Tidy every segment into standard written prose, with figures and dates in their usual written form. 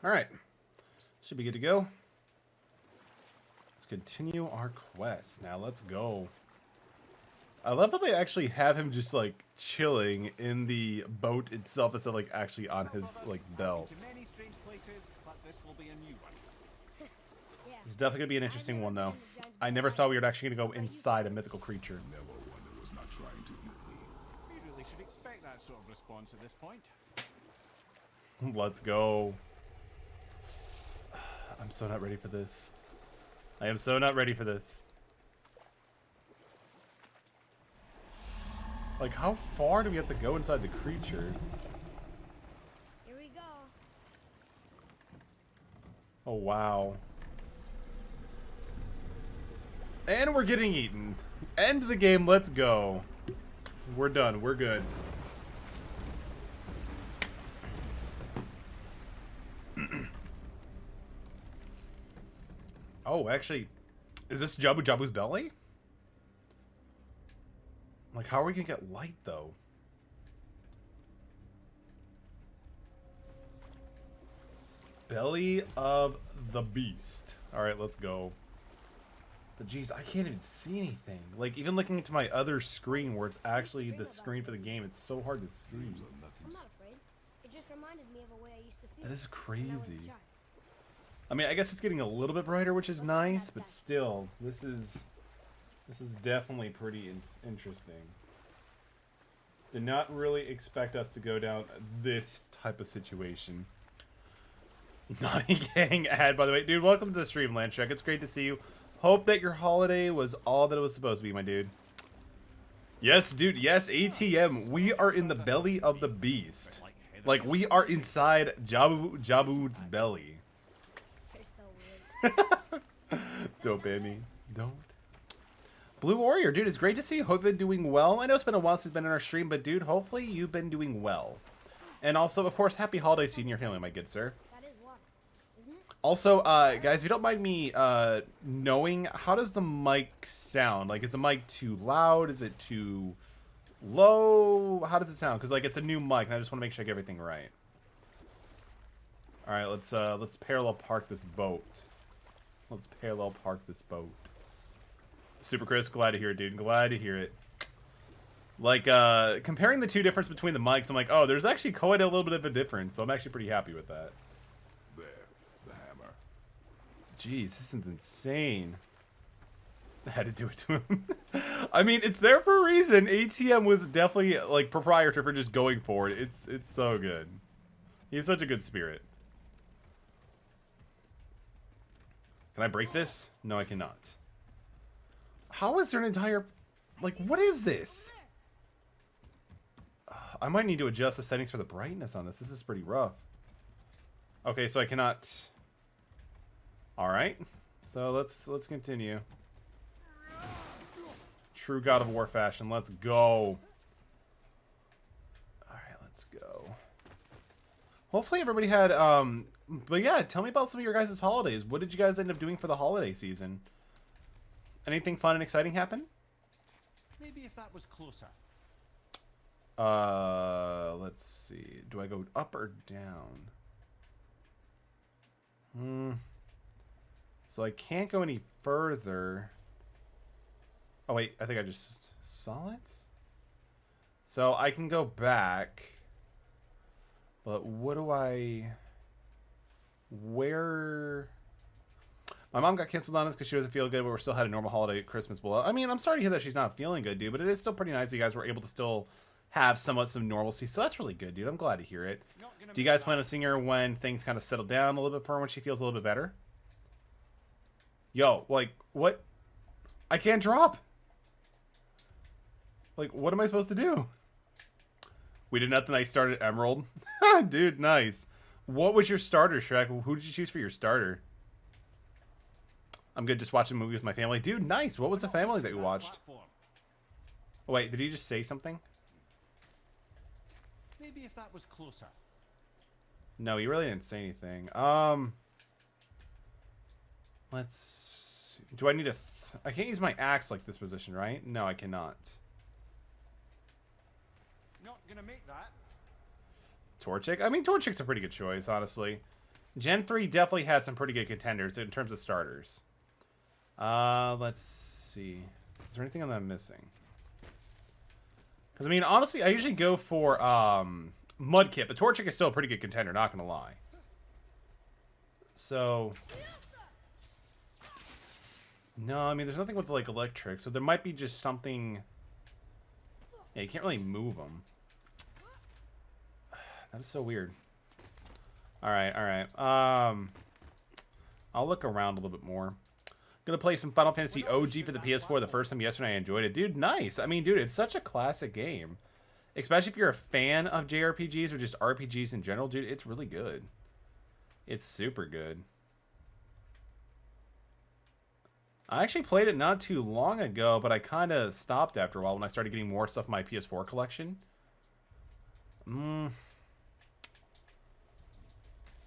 Alright. Should be good to go. Let's continue our quest. Now let's go. I love how they actually have him just like chilling in the boat itself instead of like actually on his like belt. This is definitely gonna be an interesting one though. I never thought we were actually gonna go inside a mythical creature. Never one that was not trying to eat me. We really should expect that sort of response at this point. Let's go. I'm so not ready for this. I am so not ready for this. Like, how far do we have to go inside the creature? Here we go. Oh, wow. And we're getting eaten. End the game, let's go. We're done, we're good. Oh, actually, is this Jabu Jabu's belly? Like, how are we gonna get light, though? Belly of the beast. Alright, let's go. But geez, I can't even see anything. Like, even looking into my other screen where it's actually the screen for the game, it's so hard to see. I'm not afraid. It just reminded me of a way I used to feel. That is when I was a crazy. child. I mean, I guess it's getting a little bit brighter, which is nice, but still, this is definitely pretty interesting. Did not really expect us to go down this type of situation. Naughty Gang ad, by the way. Dude, welcome to the stream, Landcheck. It's great to see you. Hope that your holiday was all that it was supposed to be, my dude. Yes, dude. Yes, ATM. We are in the belly of the beast. Like, we are inside Jabu's belly. You're so weird. Don't ban me. Don't. Blue Warrior, dude, it's great to see you. Hope you've been doing well. I know it's been a while since you've been in our stream, but dude, hopefully you've been doing well. And also, of course, happy holidays to you and your family, my good sir. That is water, isn't it? Also, guys, if you don't mind me knowing, how does the mic sound? Like, is the mic too loud? Is it too low? How does it sound? Because, like, it's a new mic, and I just want to make sure I get everything right. All right, let's parallel park this boat. Let's parallel park this boat. Super Chris, glad to hear it, dude. Glad to hear it. Like, comparing the two difference between the mics, I'm like, oh, there's actually quite a little bit of a difference. So I'm actually pretty happy with that. There, the hammer. Jeez, this is insane. I had to do it to him. I mean, it's there for a reason. ATM was definitely, like, proprietor for just going for it. It's so good. He's such a good spirit. Can I break this? No, I cannot. How is there an entire... Like, what is this? I might need to adjust the settings for the brightness on this. This is pretty rough. Okay, so I cannot... Alright. So let's continue. True God of War fashion. Let's go. Alright, let's go. Hopefully everybody had... But yeah, tell me about some of your guys' holidays. What did you guys end up doing for the holiday season? Anything fun and exciting happen? Maybe if that was closer. Let's see. Do I go up or down? So I can't go any further. Oh wait, I think I just saw it. So I can go back. But what do I... Where... My mom got canceled on us because she doesn't feel good, but we're still had a normal holiday at Christmas. Well, I mean, I'm sorry to hear that she's not feeling good, dude, but it is still pretty nice that you guys were able to still have somewhat some normalcy. So that's really good, dude. I'm glad to hear it. Do you guys plan on seeing her when things kind of settle down a little bit for her, when she feels a little bit better? Yo, like, what? I can't drop. Like, what am I supposed to do? We did nothing. I started Emerald. Dude, nice. What was your starter, Shrek? Who did you choose for your starter? I'm good just watching a movie with my family. Dude, nice. What was the family that you watched? Oh, wait, did he just say something? Maybe if that was closer. No, he really didn't say anything. Let's... Do I need to... I can't use my axe like this position, right? No, I cannot. Not gonna make that. Torchic? I mean, Torchic's a pretty good choice, honestly. Gen 3 definitely had some pretty good contenders in terms of starters. Let's see. Is there anything that I'm missing? Because, I mean, honestly, I usually go for Mudkip, but Torchic is still a pretty good contender, not going to lie. So... No, I mean, there's nothing with, like, electric, so there might be just something... Yeah, you can't really move them. That is so weird. Alright, alright. I'll look around a little bit more. Gonna play some Final Fantasy OG for the PS4 the first time yesterday. I enjoyed it. Dude, nice. I mean, dude, it's such a classic game. Especially if you're a fan of JRPGs or just RPGs in general, dude, it's really good. It's super good. I actually played it not too long ago, but I kind of stopped after a while when I started getting more stuff in my PS4 collection.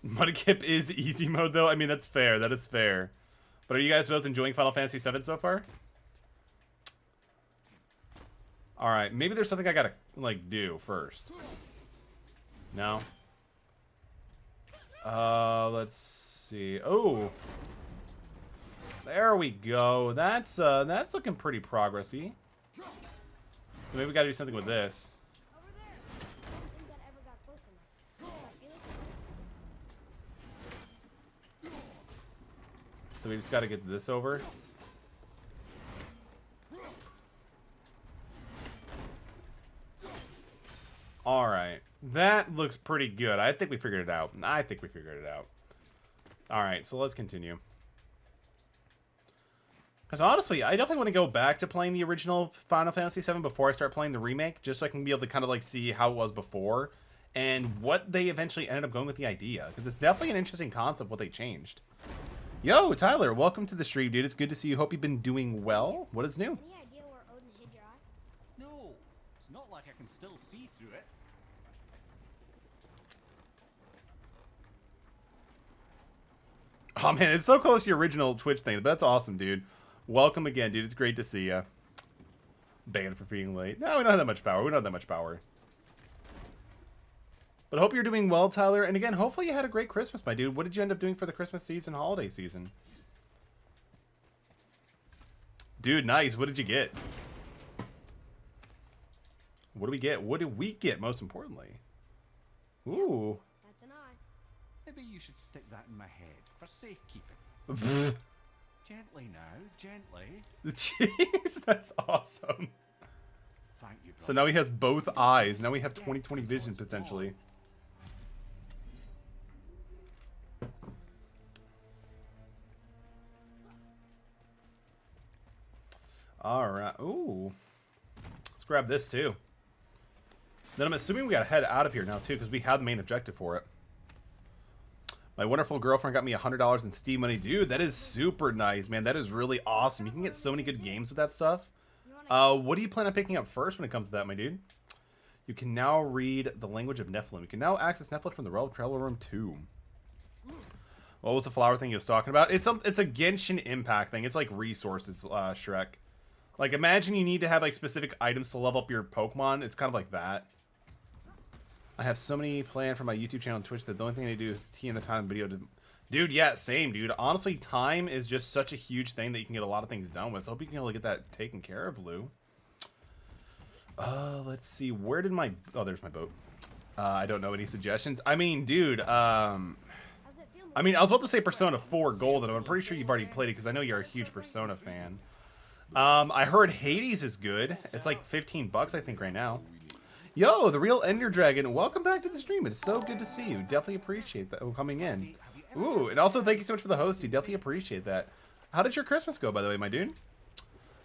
Mudkip is easy mode, though. I mean, that's fair. That is fair. But are you guys both enjoying Final Fantasy VII so far? Alright, maybe there's something I gotta, like, do first. No? Let's see. Oh! There we go. That's looking pretty progressy. So maybe we gotta do something with this. Over there. I don't think that ever got close enough. I feel it. So we just gotta get this over. Alright. That looks pretty good. I think we figured it out. Alright, so let's continue. Because honestly, I definitely want to go back to playing the original Final Fantasy VII before I start playing the remake, just so I can be able to kind of like see how it was before and what they eventually ended up going with the idea. Because it's definitely an interesting concept what they changed. Yo, Tyler, welcome to the stream, dude. It's good to see you. Hope you've been doing well. What is new? Any idea where Odin hid your eye? No, it's not like I can still see through it. Oh man, it's so close to your original Twitch thing. But that's awesome, dude. Welcome again, dude. It's great to see you. Banned for being late. No, we don't have that much power. We don't have that much power. But I hope you're doing well, Tyler. And again, hopefully you had a great Christmas, my dude. What did you end up doing for the Christmas season, holiday season? Dude, nice. What did you get? What do we get? What did we get, most importantly? Ooh. That's an eye. Maybe you should stick that in my head for safekeeping. Gently now, gently. Jeez, that's awesome. Thank you, So now he has both eyes. Now we have 20/20 vision, potentially. Alright. Ooh. Let's grab this, too. Then I'm assuming we gotta head out of here now, too, because we have the main objective for it. My wonderful girlfriend got me $100 in Steam money. Dude, that is super nice, man. That is really awesome. You can get so many good games with that stuff. What do you plan on picking up first when it comes to that, my dude? You can now read the language of Nephilim. You can now access Nephilim from the Realm Travel Room 2. What was the flower thing he was talking about? It's a Genshin Impact thing. It's like resources, Shrek. Like, imagine you need to have like specific items to level up your Pokemon. It's kind of like that. I have so many planned for my YouTube channel and Twitch that the only thing I do is key in the time video to... Dude, yeah, same, dude. Honestly, time is just such a huge thing that you can get a lot of things done with. So I hope you can really get that taken care of, Blue. Let's see. Where did my... Oh, there's my boat. I don't know any suggestions. I mean, dude, I mean, I was about to say Persona 4 Golden. I'm pretty sure you've already played it because I know you're a huge Persona fan. I heard Hades is good. It's like 15 bucks, I think, right now. Yo, the real Ender Dragon, welcome back to the stream. It's so good to see you. Definitely appreciate that coming in. Ooh, and also thank you so much for the host, dude. Definitely appreciate that. How did your Christmas go, by the way, my dude?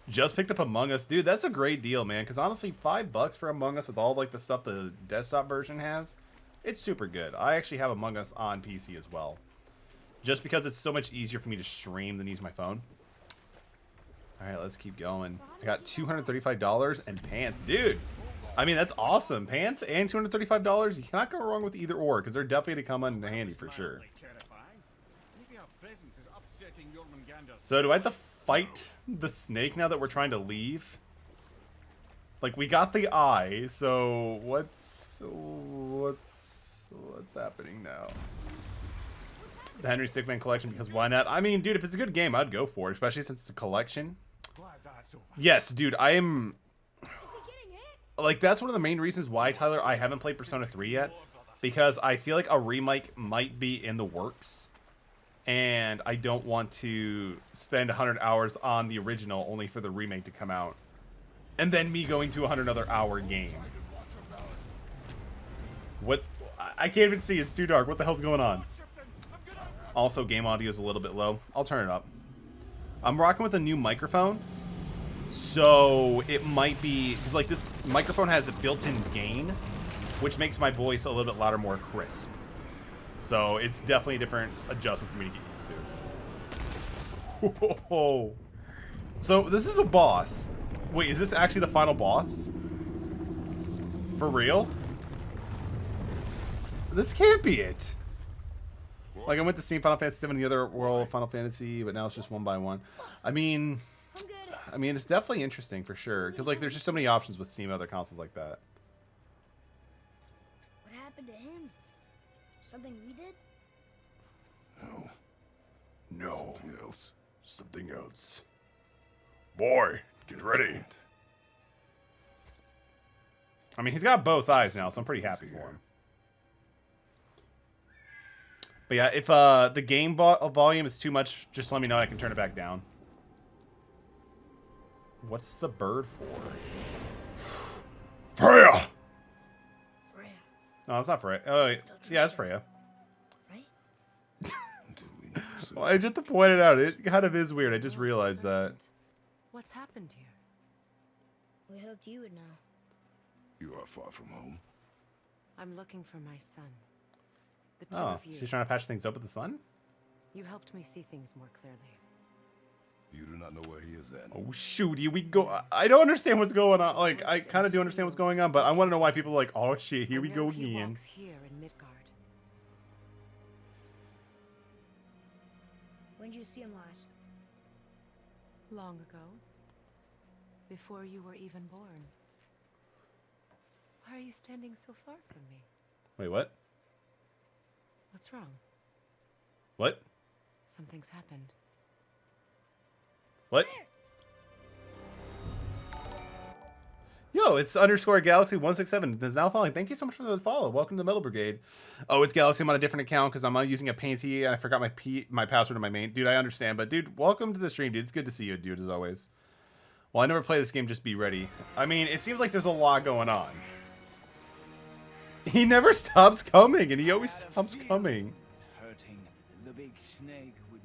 Just picked up Among Us. Dude, that's a great deal, man. Because honestly, $5 for Among Us with all like the stuff the desktop version has, it's super good. I actually have Among Us on PC as well. Just because it's so much easier for me to stream than use my phone. Alright, let's keep going. I got $235 and pants. Dude! I mean, that's awesome. Pants and $235. You cannot go wrong with either or, because they're definitely to come in handy for sure. So, do I have to fight the snake now that we're trying to leave? Like, we got the eye, so what's happening now? The Henry Stickmin collection, because why not? I mean, dude, if it's a good game, I'd go for it, especially since it's a collection. Glad that's over. Yes, dude, I am... Is he getting hit? Like, that's one of the main reasons why, Tyler, I haven't played Persona 3 yet. Because I feel like a remake might be in the works. And I don't want to spend 100 hours on the original only for the remake to come out. And then me going to 100 another hour game. What? I can't even see. It's too dark. What the hell's going on? Also, game audio is a little bit low. I'll turn it up. I'm rocking with a new microphone. So it might be... Because, like, this microphone has a built-in gain, which makes my voice a little bit louder, more crisp. So it's definitely a different adjustment for me to get used to. Whoa. So this is a boss. Wait, is this actually the final boss? For real? This can't be it. Like, I went to see Final Fantasy 7 in the other world, Final Fantasy, but now it's just one by one. I mean, I'm good. it's definitely interesting for sure. Because, like, there's just so many options with Steam and other consoles like that. What happened to him? Something we did? No. Something else. Something else. Boy, get ready. I mean, he's got both eyes now, so I'm pretty happy for him. But yeah, if the game volume is too much, just let me know and I can turn it back down. What's the bird for? Freya! Freya, No, it's not Freya. Oh, yeah, it's Freya. right? Well, I just to point it out. It kind of is weird. I just realized that. What's happened here? We hoped you would know. You are far from home. I'm looking for my son. The two Oh, of you. she's trying to patch things up with the sun? You helped me see things more clearly. You do not know where he is then. Oh, shoot. Here we go. I don't understand what's going on. Like, I kind of do understand what's going on, but I want to know why people are like, oh, shit, here we I go know he again. walks here in Midgard. When did you see him last? Long ago. Before you were even born. Why are you standing so far from me? Wait, what? What's wrong? What? Something's happened. What? Yo, it's underscore Galaxy 167. Is now following. Thank you so much for the follow. Welcome to the Metal Brigade. Oh, it's Galaxy. I'm on a different account because I'm using a Pansy and I forgot my password in my main. Dude, I understand, but dude, welcome to the stream, dude. It's good to see you, dude, as always. Well, I never play this game. Just be ready. I mean, it seems like there's a lot going on. He never stops coming, and he always stops coming. Hurting the big snake would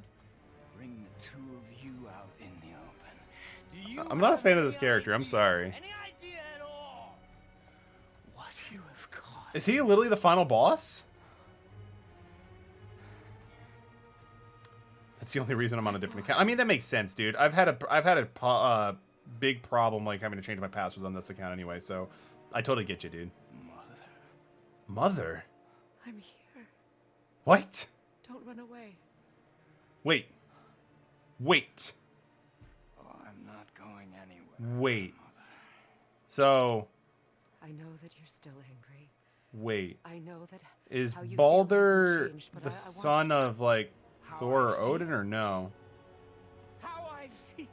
bring the two of you out in the open. Do you I'm not a have fan of this any character. I'm idea- sorry. Any idea at all what you have caused? Is he literally the final boss? That's the only reason I'm on a different account. I mean, that makes sense, dude. I've had a big problem like having to change my passwords on this account anyway, so I totally get you, dude. Mother? I'm here. What? Don't run away. Wait. Wait. Oh, I'm not going anywhere. Wait. So, I know that you're still angry. wait. I know that Is how you feel Baldur hasn't changed, but the I want son you- of, like, How Thor I or feel. Odin, or no? How I feel.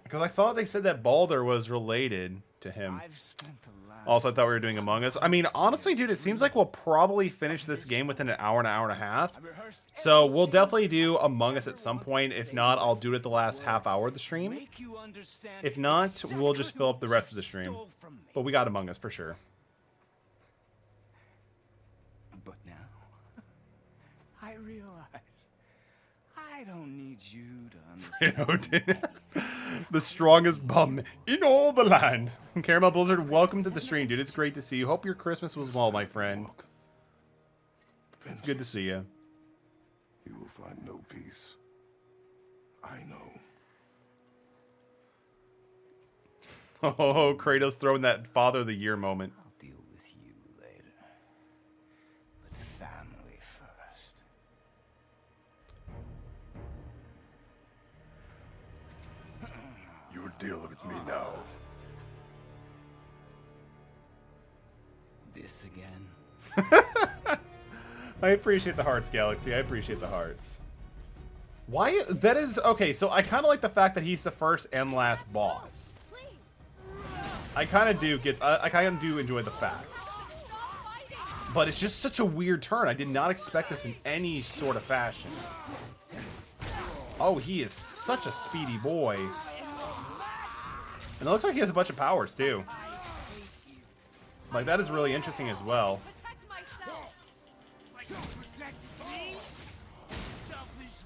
Because I thought they said that Baldur was related to him. I've spent the last Also, I thought we were doing Among Us. I mean, honestly, dude, it seems like we'll probably finish this game within an hour and a half. I rehearsed So we'll definitely do Among Us at some point. If not, I'll do it at the last half hour of the stream. make you understand If not, we'll just exactly fill up the what rest you of the stream. stole from me. But we got Among Us for sure. But now, I realize I don't need you to You understand. know, dude. The strongest bum in all the land. Caramel Blizzard, welcome to the stream, dude. It's great to see you. Hope your Christmas was well, my friend. It's good to see you. You will find no peace. I know. Oh, Kratos throwing that Father of the Year moment. I'll deal with you later. But family first. You're dealing with me now. This again? I appreciate the hearts, Galaxy. I appreciate the hearts. Why? That is... Okay, so I kind of like the fact that he's the first and last boss. I kind of do get... I kind of do enjoy the fact. But it's just such a weird turn. I did not expect this in any sort of fashion. Oh, he is such a speedy boy. And it looks like he has a bunch of powers, too. Like, that is really interesting as well.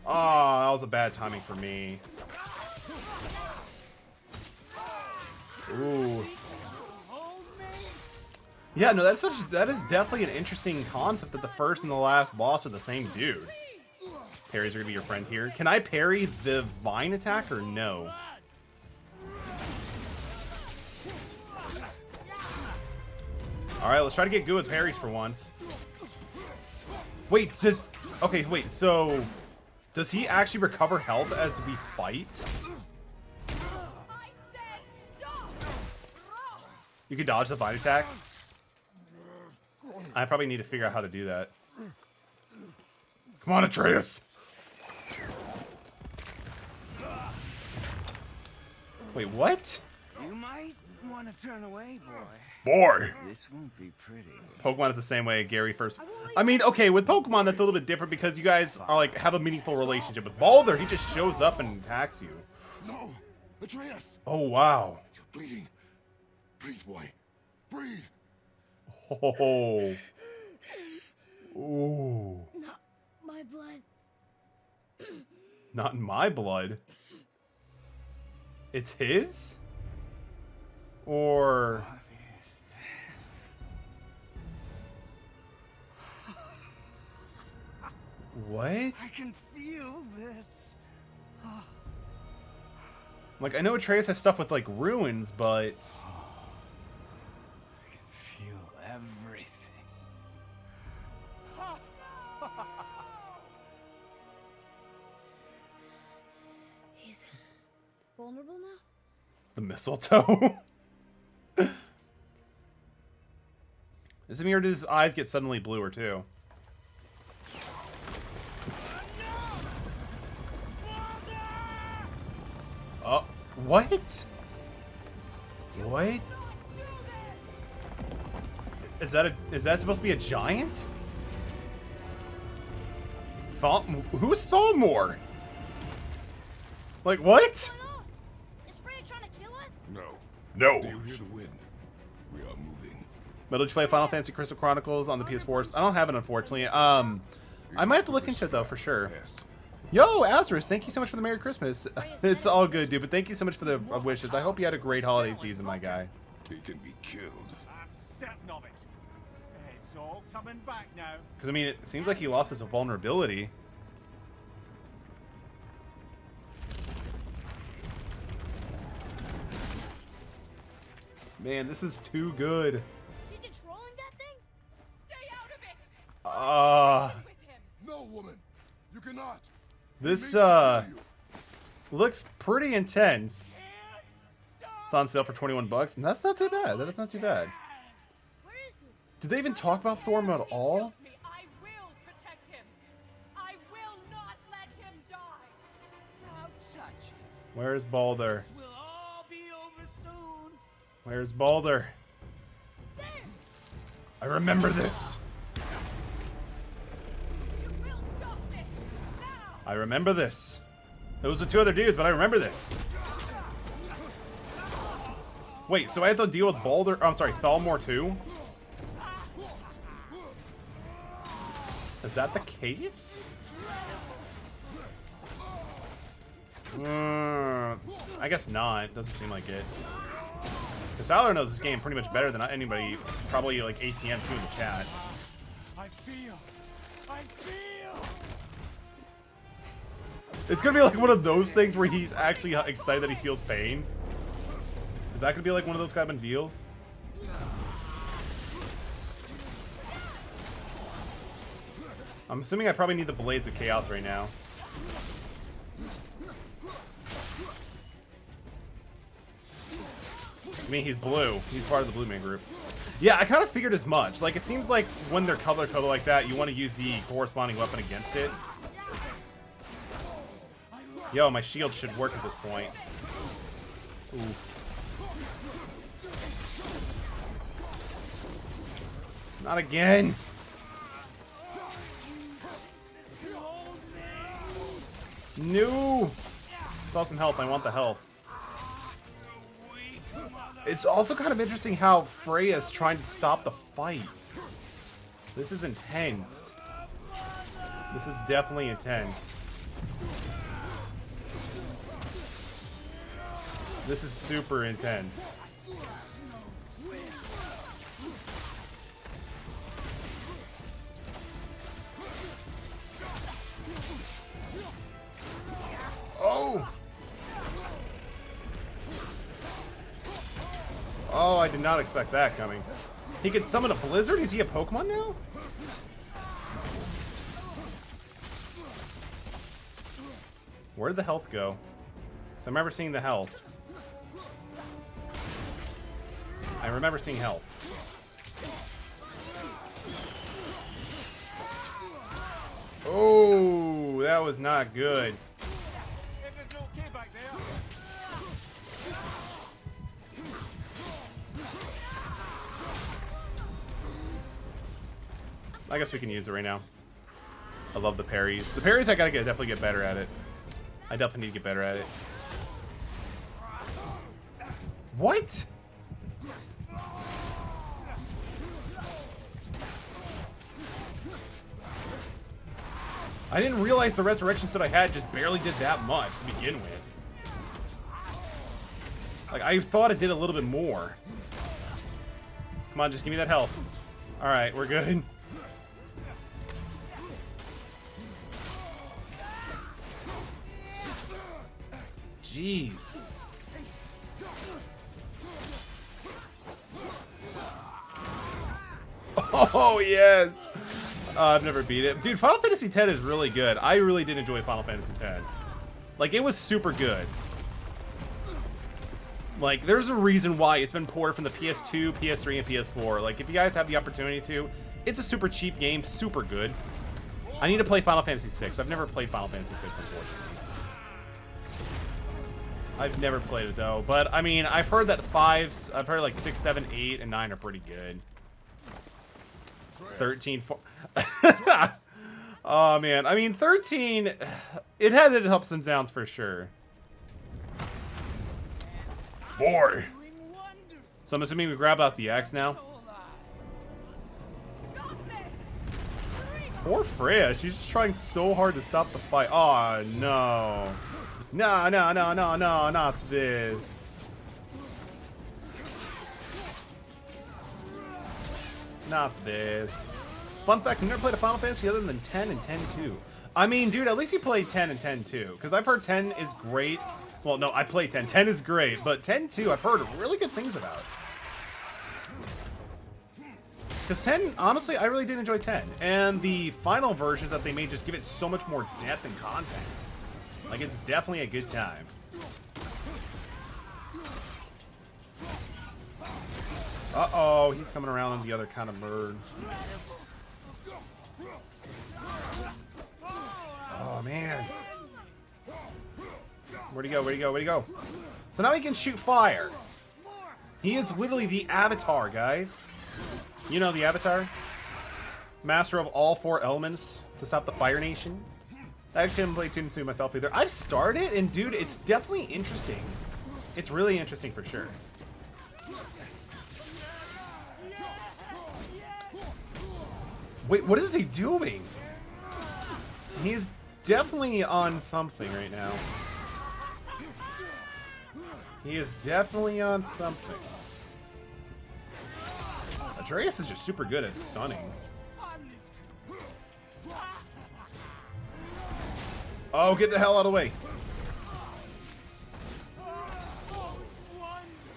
Oh, that was a bad timing for me. Ooh. Yeah, no, that is definitely an interesting concept that the first and the last boss are the same dude. Parries are gonna be your friend here. Can I parry the vine attack or no? Alright, let's try to get good with parries for once. Wait, okay, wait, so does he actually recover health as we fight? You can dodge the vine attack? I probably need to figure out how to do that. Come on, Atreus! Wait, what? You might want to turn away, boy. Boy! This won't be pretty. Pokemon is the same way Gary first... I mean, okay, with Pokemon that's a little bit different because you guys are like, have a meaningful relationship. With Baldur, he just shows up and attacks you. No! Atreus! Oh, wow. You're bleeding. Breathe, boy. Breathe! Oh. Ooh. Not my blood. Not in my blood. It's his? Or... What? I can feel this. Like, I know Atreus has stuff with, like, ruins, but... I can feel everything. He's vulnerable now? The mistletoe? Does it mean, or did his eyes get suddenly bluer, too? Oh, what? What? Is that supposed to be a giant? Who's Thalmor? Like, what? Is Freya trying to kill us? No. No. Do you hear the wind? We are moving. But did you play Final Fantasy Crystal Chronicles on the PS4? I don't have it, unfortunately. I might have to look into it, though, for sure. Yes. Yo, Azarus, thank you so much for the Merry Christmas. It's all good, dude, but thank you so much for the wishes. I hope you had a great holiday season, my guy. He can be killed. I'm certain of it. It's all coming back now. Because, I mean, it seems like he lost his vulnerability. Man, this is too good. She's controlling that thing? Stay out of it. With him. No, woman. You cannot. This, He may kill you. looks pretty intense. It's on sale for 21 bucks, and that's not too bad. That is not too bad. Where is he? Did they even talk about Thorm at all? Kills me, I will protect him. I will not let him die. Don't touch it. Where's Baldur? We'll all be over soon. Where's Baldur? There! I remember this. You will stop this now. I remember this. Those are two other dudes, but I remember this. Wait, so I have to deal with Baldur? Oh, I'm sorry, Thalmor too? Is that the case? I guess not. Doesn't seem like it. Because Tyler knows this game pretty much better than anybody, probably like ATM too in the chat. I feel. It's gonna be like one of those things where he's actually excited that he feels pain. Is that gonna be like one of those kind of deals? I'm assuming I probably need the Blades of Chaos right now. I mean, he's blue. He's part of the Blue Man group. Yeah, I kind of figured as much. Like, it seems like when they're color-coded like that, you want to use the corresponding weapon against it. Yo, my shield should work at this point. Ooh. Not again! No! Saw some health. I want the health. It's also kind of interesting how Freya's trying to stop the fight. This is intense. This is definitely intense. This is super intense. Oh! Oh, I did not expect that coming. He could summon a blizzard? Is he a Pokemon now? Where did the health go? So I remember seeing the health. I remember seeing health. Oh, that was not good. I guess we can use it right now. I love the parries. The parries, I gotta definitely get better at it. I definitely need to get better at it. What? I didn't realize the resurrections that I had just barely did that much to begin with. Like, I thought it did a little bit more. Come on, just give me that health. Alright, we're good. Jeez. Oh, yes. I've never beat it. Dude, Final Fantasy X is really good. I really did enjoy Final Fantasy X. Like, it was super good. Like, there's a reason why it's been ported from the PS2, PS3, and PS4. Like, if you guys have the opportunity to, it's a super cheap game, super good. I need to play Final Fantasy VI. I've never played Final Fantasy VI, unfortunately. I've never played it, though. But, I mean, I've heard that I've heard like 6, 7, 8, and 9 are pretty good. 13, 4... Oh, man. I mean, 13... It had its ups and downs for sure. Boy. So I'm assuming we grab out the axe now. Poor Freya. She's just trying so hard to stop the fight. Oh, no. No, no, no, no, no, not this. Not this. Fun fact, I've never played a Final Fantasy other than 10 and 10-2. I mean, dude, at least you played 10 and 10-2. Because I've heard 10 is great. Well, no, I played 10. 10 is great. But 10-2, I've heard really good things about. Because 10, honestly, I really did enjoy 10. And the final versions that they made just give it so much more depth and content. Like, it's definitely a good time. Uh-oh, he's coming around on the other kind of bird. Oh, man. Where'd he go? Where'd he go? Where'd he go? So now he can shoot fire. He is literally the Avatar, guys. You know the Avatar? Master of all 4 elements to stop the Fire Nation. I actually haven't played 2 and 2 myself either. I've started, and dude, it's definitely interesting. It's really interesting for sure. Wait, what is he doing? He's definitely on something right now. He is definitely on something. Atreus is just super good at stunning. Oh, get the hell out of the way.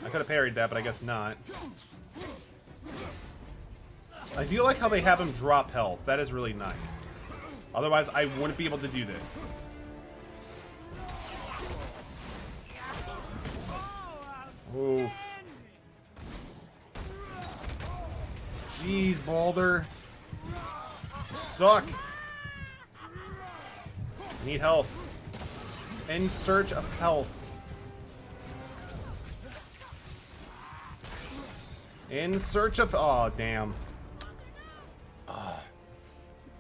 I could have parried that, but I guess not. I feel like how they have him drop health. That is really nice. Otherwise, I wouldn't be able to do this. Oof. Jeez, Baldur. Suck. Need health. In search of health. In search of... Oh, damn.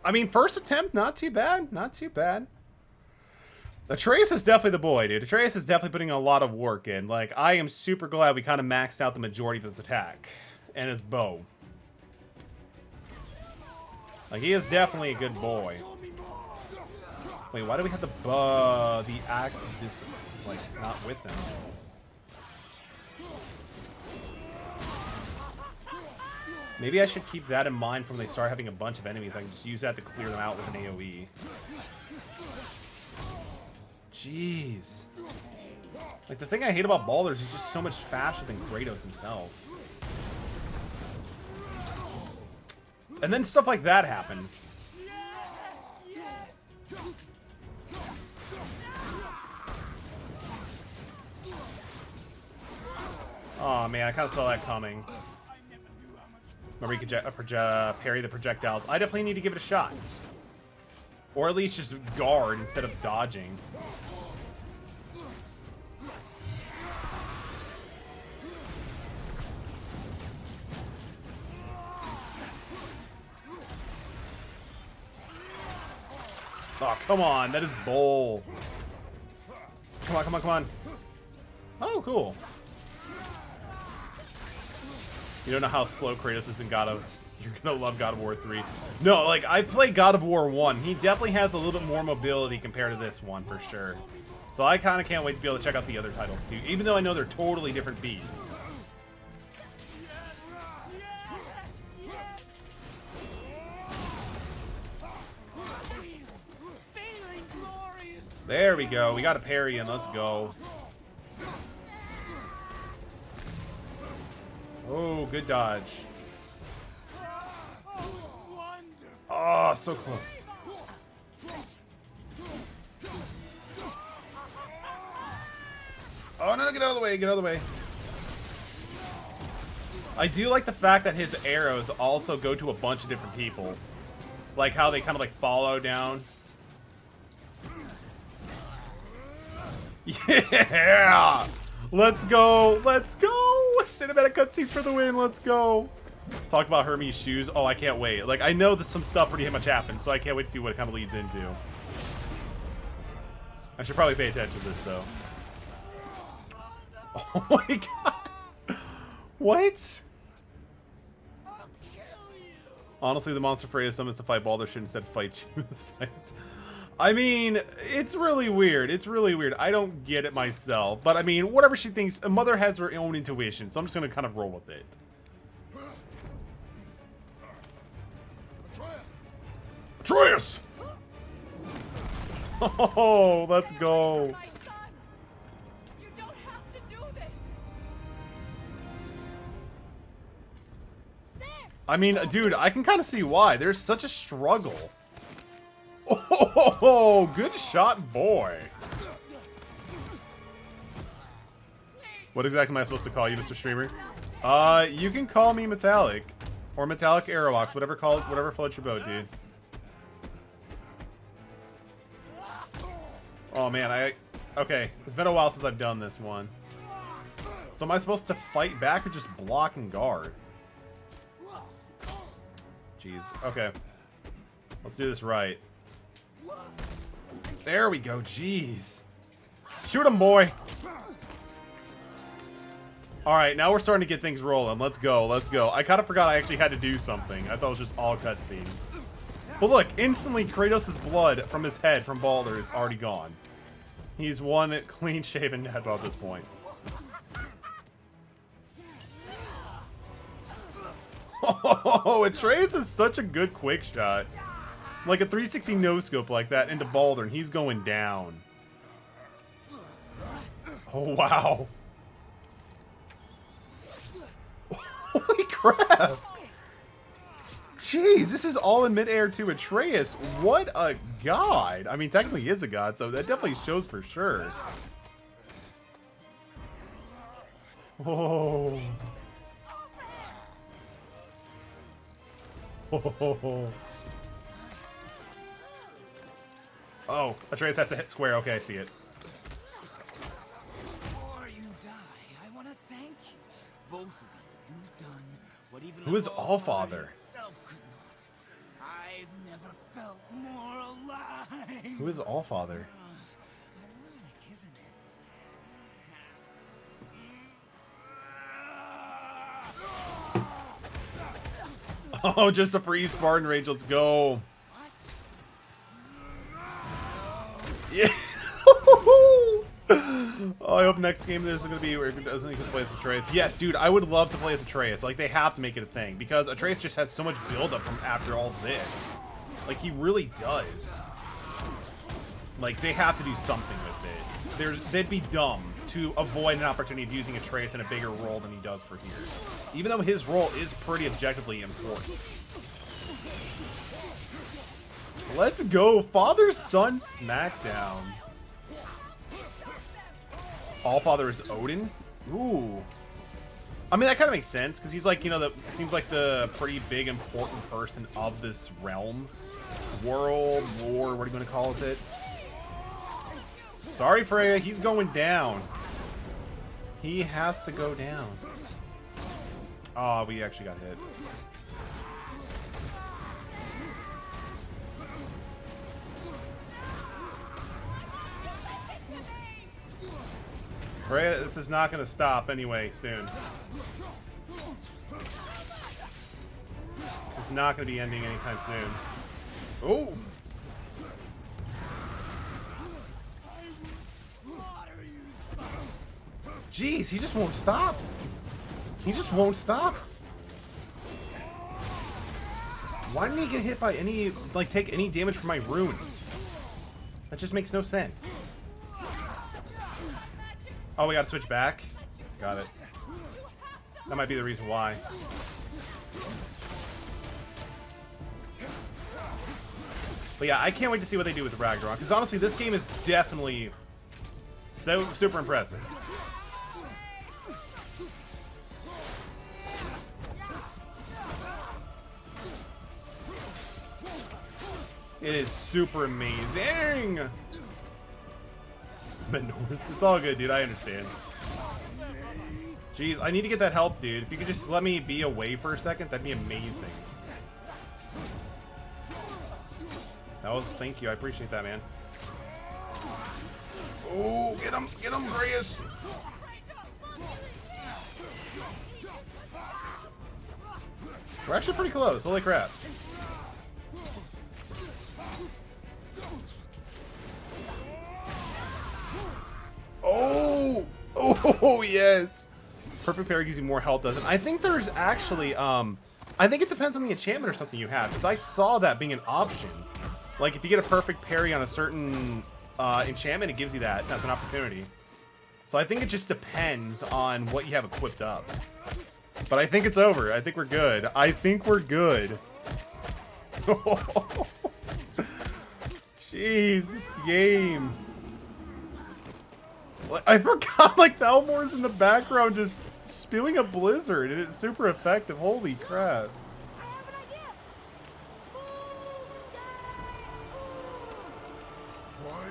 I mean, first attempt, not too bad. Not too bad. Atreus is definitely the boy, dude. Atreus is definitely putting a lot of work in. Like, I am super glad we kind of maxed out the majority of his attack. And his bow. Like, he is definitely a good boy. Wait, why do we have the axe like, not with him? Maybe I should keep that in mind for when they start having a bunch of enemies. I can just use that to clear them out with an AoE. Jeez. Like, the thing I hate about Baldur is he's just so much faster than Kratos himself. And then stuff like that happens. Oh man, I kind of saw that coming. Remember, you could parry the projectiles. I definitely need to give it a shot. Or at least just guard instead of dodging. Oh, come on. That is bull. Come on, come on, come on. Oh, cool. You don't know how slow Kratos is in God of... You're gonna love God of War 3. No, like, I played God of War 1. He definitely has a little bit more mobility compared to this one, for sure. So I kind of can't wait to be able to check out the other titles, too. Even though I know they're totally different beasts. There we go. We got a parry and let's go. Oh, good dodge. Oh, so close. Oh, no, get out of the way. Get out of the way. I do like the fact that his arrows also go to a bunch of different people. Like how they kind of like follow down. Yeah! Let's go! Let's go! Cinematic cutscenes for the win! Let's go! Talk about Hermes' shoes. Oh, I can't wait. Like, I know that some stuff pretty much happens, so I can't wait to see what it kind of leads into. I should probably pay attention to this, though. Oh my god! What? Honestly, the monster Freya summons to fight Baldur should instead fight you in this fight. I mean, it's really weird. It's really weird. I don't get it myself. But, I mean, whatever she thinks, a mother has her own intuition. So I'm just going to kind of roll with it. Atreus! Oh, let's go. My son! You don't have to do this! I mean, dude, I can kind of see why. There's such a struggle. Oh, good shot, boy. What exactly am I supposed to call you, Mr. Streamer? You can call me Metallic. Or Metallic Aerox, whatever floats your boat, dude. Oh, man, okay, it's been a while since I've done this one. So am I supposed to fight back or just block and guard? Jeez, okay. Let's do this right. There we go, jeez. Shoot him, boy. Alright, now we're starting to get things rolling. Let's go, let's go. I kind of forgot I actually had to do something. I thought it was just all cutscene. But look, instantly Kratos' blood from his head from Baldur is already gone. He's one clean-shaven head at this point. Oh, Atreus is such a good quick shot. Like a 360 no-scope like that into Baldur, and he's going down. Oh, wow. Holy crap. Jeez, this is all in midair to Atreus. What a god. I mean, technically he is a god, so that definitely shows for sure. Oh. Oh, Atreus has to hit square. Okay, I see it. Before you die, I want to thank you. Both of you. You've done what even Who is the Allfather? himself could not. I've never felt more alive. Who is Allfather? Ironic, isn't it? Oh, just a free Spartan rage. Let's go. Yeah. Oh, I hope next game there's going to be where it doesn't even play as Atreus. Yes, dude, I would love to play as Atreus. Like, they have to make it a thing because Atreus just has so much buildup from after all this. Like, he really does. Like, they have to do something with it. They'd be dumb to avoid an opportunity of using Atreus in a bigger role than he does for here. Even though his role is pretty objectively important. Let's go. Father-son smackdown. Allfather is Odin? Ooh. I mean, that kind of makes sense, because he's like, you know, seems like the pretty big, important person of this realm. World, war, what are you going to call it? Sorry, Freya, he's going down. He has to go down. Oh, we actually got hit. Freya, this is not going to stop anyway soon. This is not going to be ending anytime soon. Oh! Jeez, he just won't stop. He just won't stop. Why didn't he get hit by any, like, take any damage from my runes? That just makes no sense. Oh, we gotta switch back? Got it. That might be the reason why. But yeah, I can't wait to see what they do with Ragnarok, because honestly, this game is definitely so super impressive. It is super amazing. Menors. It's all good, dude. I understand. Jeez, I need to get that health, dude. If you could just let me be away for a second, that'd be amazing. That was, thank you. I appreciate that, man. Oh, get him, Grace. We're actually pretty close. Holy crap. Oh! Oh, yes! Perfect parry gives you more health, doesn't it? I think there's actually, I think it depends on the enchantment or something you have, because I saw that being an option. Like, if you get a perfect parry on a certain enchantment, it gives you that as an opportunity. So I think it just depends on what you have equipped up. But I think it's over. I think we're good. I think we're good. Jeez, this game. I forgot, like, Thalmor's in the background just spewing a blizzard, and it's super effective. Holy crap. I have an idea. Why?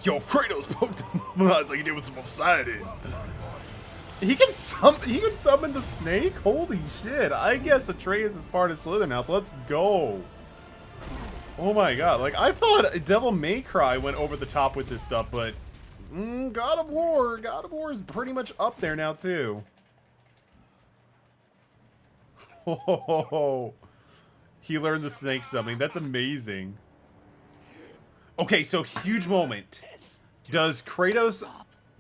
Yo, Kratos poked him. It's like he did with some Poseidon. He can summon the snake? Holy shit. I guess Atreus is part of Slither now, so let's go. Oh my god. Like, I thought Devil May Cry went over the top with this stuff, but God of War is pretty much up there now too. Oh, he learned the snake summoning. That's amazing. Okay, so huge moment. Does Kratos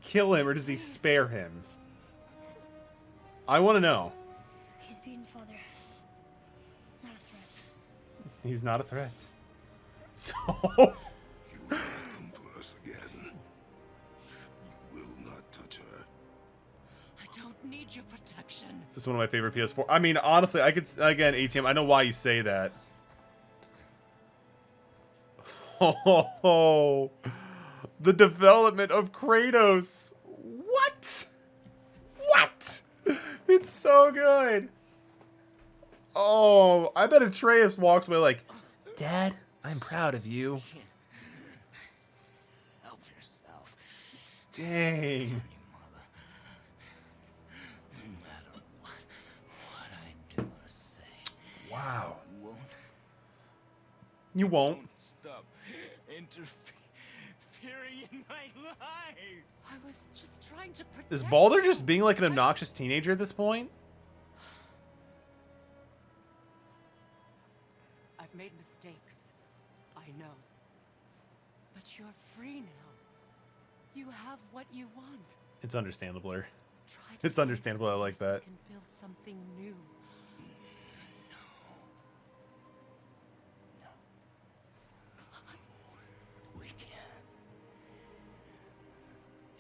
kill him or does he spare him? I want to know. He's beaten, Father. Not a threat. He's not a threat. So You will come for us again. You will not touch her. I don't need your protection. this is one of my favorite PS4. I mean, honestly, I could again, ATM. I know why you say that. Oh, the development of Kratos. What? What? It's so good. Oh, I bet Atreus walks away like, Dad, I'm proud of you. Help yourself. Dang. Your mother. No matter what I do or say, Wow. you won't You won't. stop interfering in my life. I was just trying to protect Is Balder you. just being like an obnoxious teenager at this point? I've made mistakes. I know. But you're free now. You have what you want. It's understandable. Try to It's find understandable, I like ways we that. can build something new. We can't.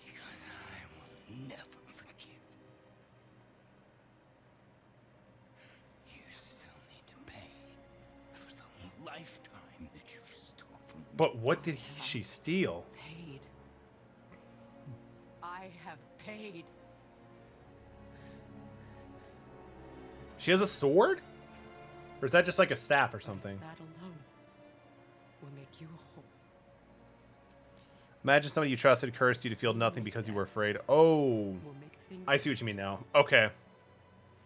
Because I will never forgive. You still need to pay for the lifetime that you stole from me. But what did she steal? Paid. I have paid. She has a sword? Or is that just like a staff or something? That alone will make you whole. Imagine somebody you trusted cursed you to feel nothing because you were afraid. Oh, Will make things I see what you mean now. Okay.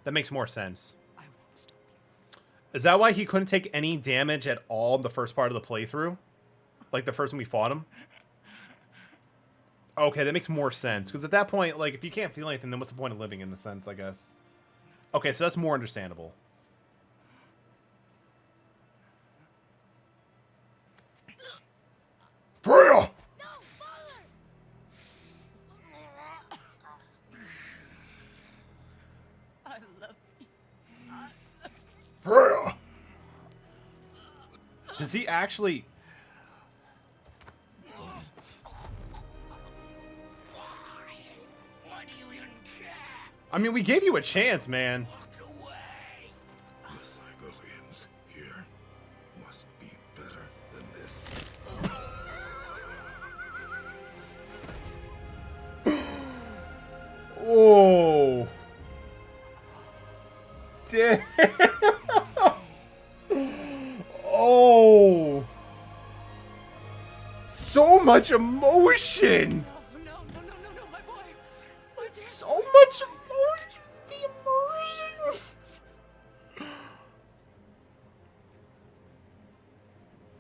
That makes more sense. I won't stop you. Is that why he couldn't take any damage at all in the first part of the playthrough? Like the first time we fought him? Okay, that makes more sense. Because at that point, like, if you can't feel anything, then what's the point of living in a sense, I guess? Okay, so that's more understandable. Freya! No, Father! I love you. Freya! Does he actually... Why do you even care? I mean, we gave you a chance, man. Walked away. The Sigolians here must be better than this. Whoa. Damn. Oh. So much emotion. Oh, no, my boy. My dear. So much emotion. The emotion.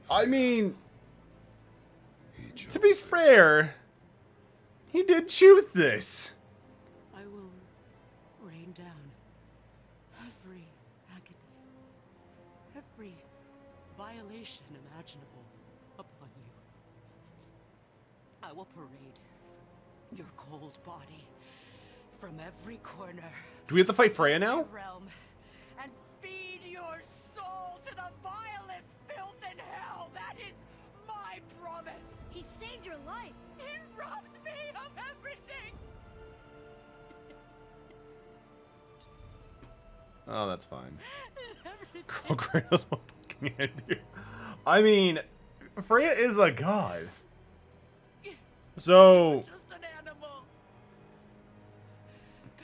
I mean, He to chose be this. fair, he did choose this. I will rain down every agony, every violation imaginable upon you. I will parade your cold body from every corner Do we have to fight Freya now? of the realm and feed your soul to the vilest filth in hell. That is my promise. He saved your life. He robbed me of everything. Oh, that's fine. Oh, Kratos my fucking hand here. I mean, Freya is a god. So, Just an animal.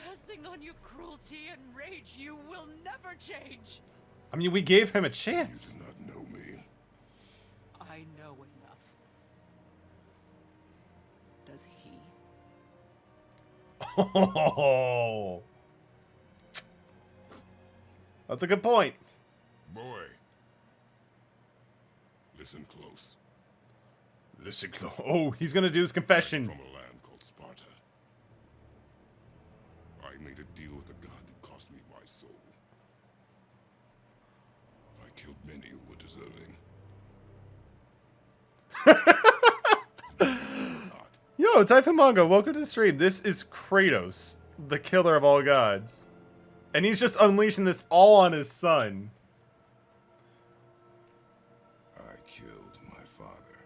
Passing on your cruelty and rage, you will never change. I mean, we gave him a You chance. do not know me. I know enough. Does he? Oh, that's a good point. Boy. Listen close. Listen, oh, he's gonna do his confession. From a land called Sparta. I made a deal with a god that cost me my soul. I killed many who were deserving. Not. Yo, Typhon Manga, welcome to the stream. This is Kratos, the killer of all gods. And he's just unleashing this all on his son. I killed my father.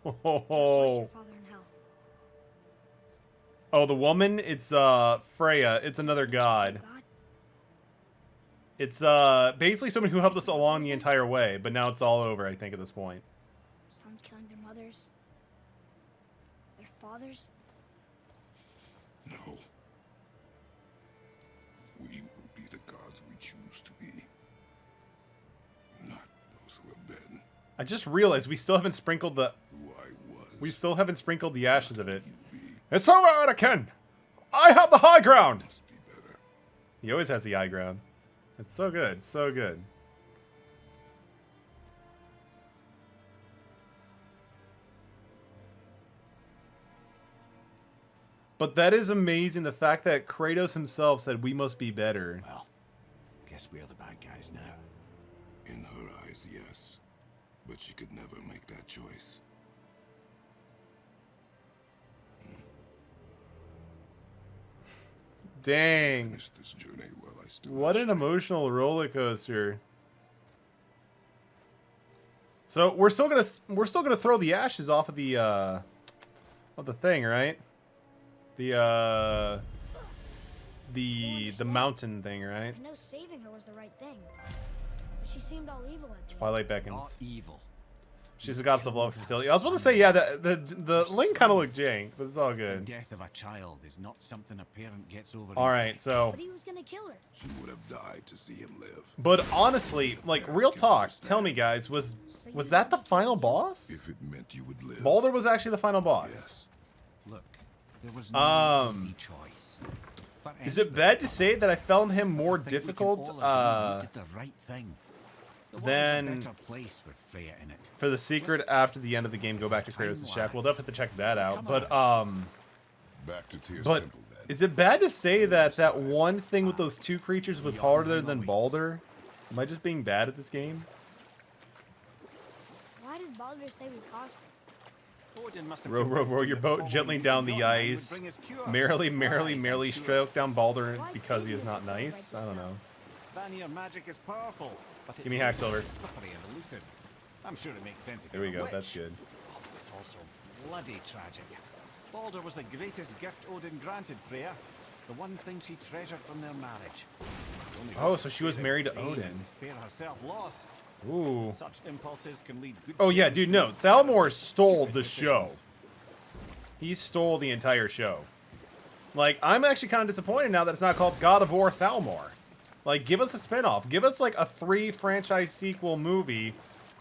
Where's Oh, your father in hell? oh, the woman? It's Freya. It's another god. God? It's basically someone who helped us along the entire way, but now it's all over, I think, at this point. Sons killing their mothers? Their fathers? No. We will be the gods we choose I just realized we still haven't sprinkled the... Who I was. We still haven't sprinkled the ashes of it. It's over, Anakin! I have the high ground! Must be better. He always has the high ground. It's so good, so good. But that is amazing, the fact that Kratos himself said we must be better. Well, guess we're the bad guys now. In her eyes, yes. But she could never make that choice. Dang. Finish this journey while I still What an emotional roller coaster. So we're still gonna throw the ashes off of the thing, right? The mountain thing, right? I know saving her was the right thing. But she seemed all evil at the end. Twilight beckons. Not evil. She's a goddess of love and fertility. I was about to say, yeah, the link kind of looked jank, but it's all The good. death of a child is not something a parent gets over. All easily. right, so, But he was gonna kill her. She would have died to see him live. but honestly, like, real talk, tell me, guys, was that the final boss? If it meant you would live. Baldur was actually the final boss. Yes. Look, there was no easy choice. For Is it anybody, bad to say that I found him more I think we can difficult, all agree you did the right thing. The world's then- a better place with Freya in it. for the secret after the end of the game, go back to Kratos' shack. We'll definitely have to check that out. Come But, Back to Tyr's but temple then. is it bad to say that that one thing with those two creatures was harder than Baldur? Am I just being bad at this game? Why did Baldur say we cost him? Odin must have Row, row, row your boat convinced gently the down the Valkyrie would ice. bring his cure. Merrily, merrily, Wise, I'm merrily sure. stroke down Baldur because he is not nice. I don't know. Vanir magic is powerful, but Give me it's Hacksilver. slippery and elusive. I'm sure it makes sense if There we you're a go. witch. That's good. It's also bloody tragic. Baldur was the greatest gift Odin granted Freya. The one thing she treasured from their marriage. Only Oh, God so she was spared married to pain and Odin. Spare herself loss. Ooh. Such impulses can lead good. Oh yeah, humans dude. to No, make Thalmor stole stupid the show. decisions. He stole the entire show. Like, I'm actually kind of disappointed now that it's not called God of War Thalmor. Like, give us a spinoff. Give us like a 3 franchise sequel movie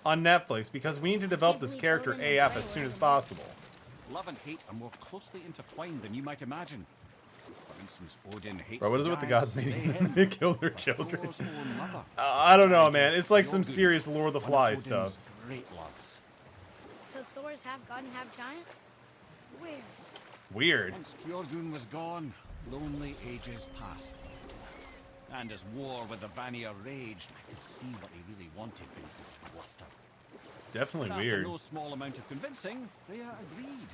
on Netflix because we need to develop this character AF as soon as possible. Love and hate are more closely intertwined than you might imagine. For instance, Odin hates Bro, what is it with the gods giants, making they him. them kill their But children? Thor's own mother, I don't know, man. Giantess It's like some Jorgun, serious Lord of the one Flies Odin's stuff. Great loves. So Thor's half god and half giant? Weird. Weird. Once Fjordun was gone, lonely ages passed. And as war with the Vanir raged, I could see what he really wanted with his bluster. Definitely But weird. after no small amount of convincing, Freya agreed.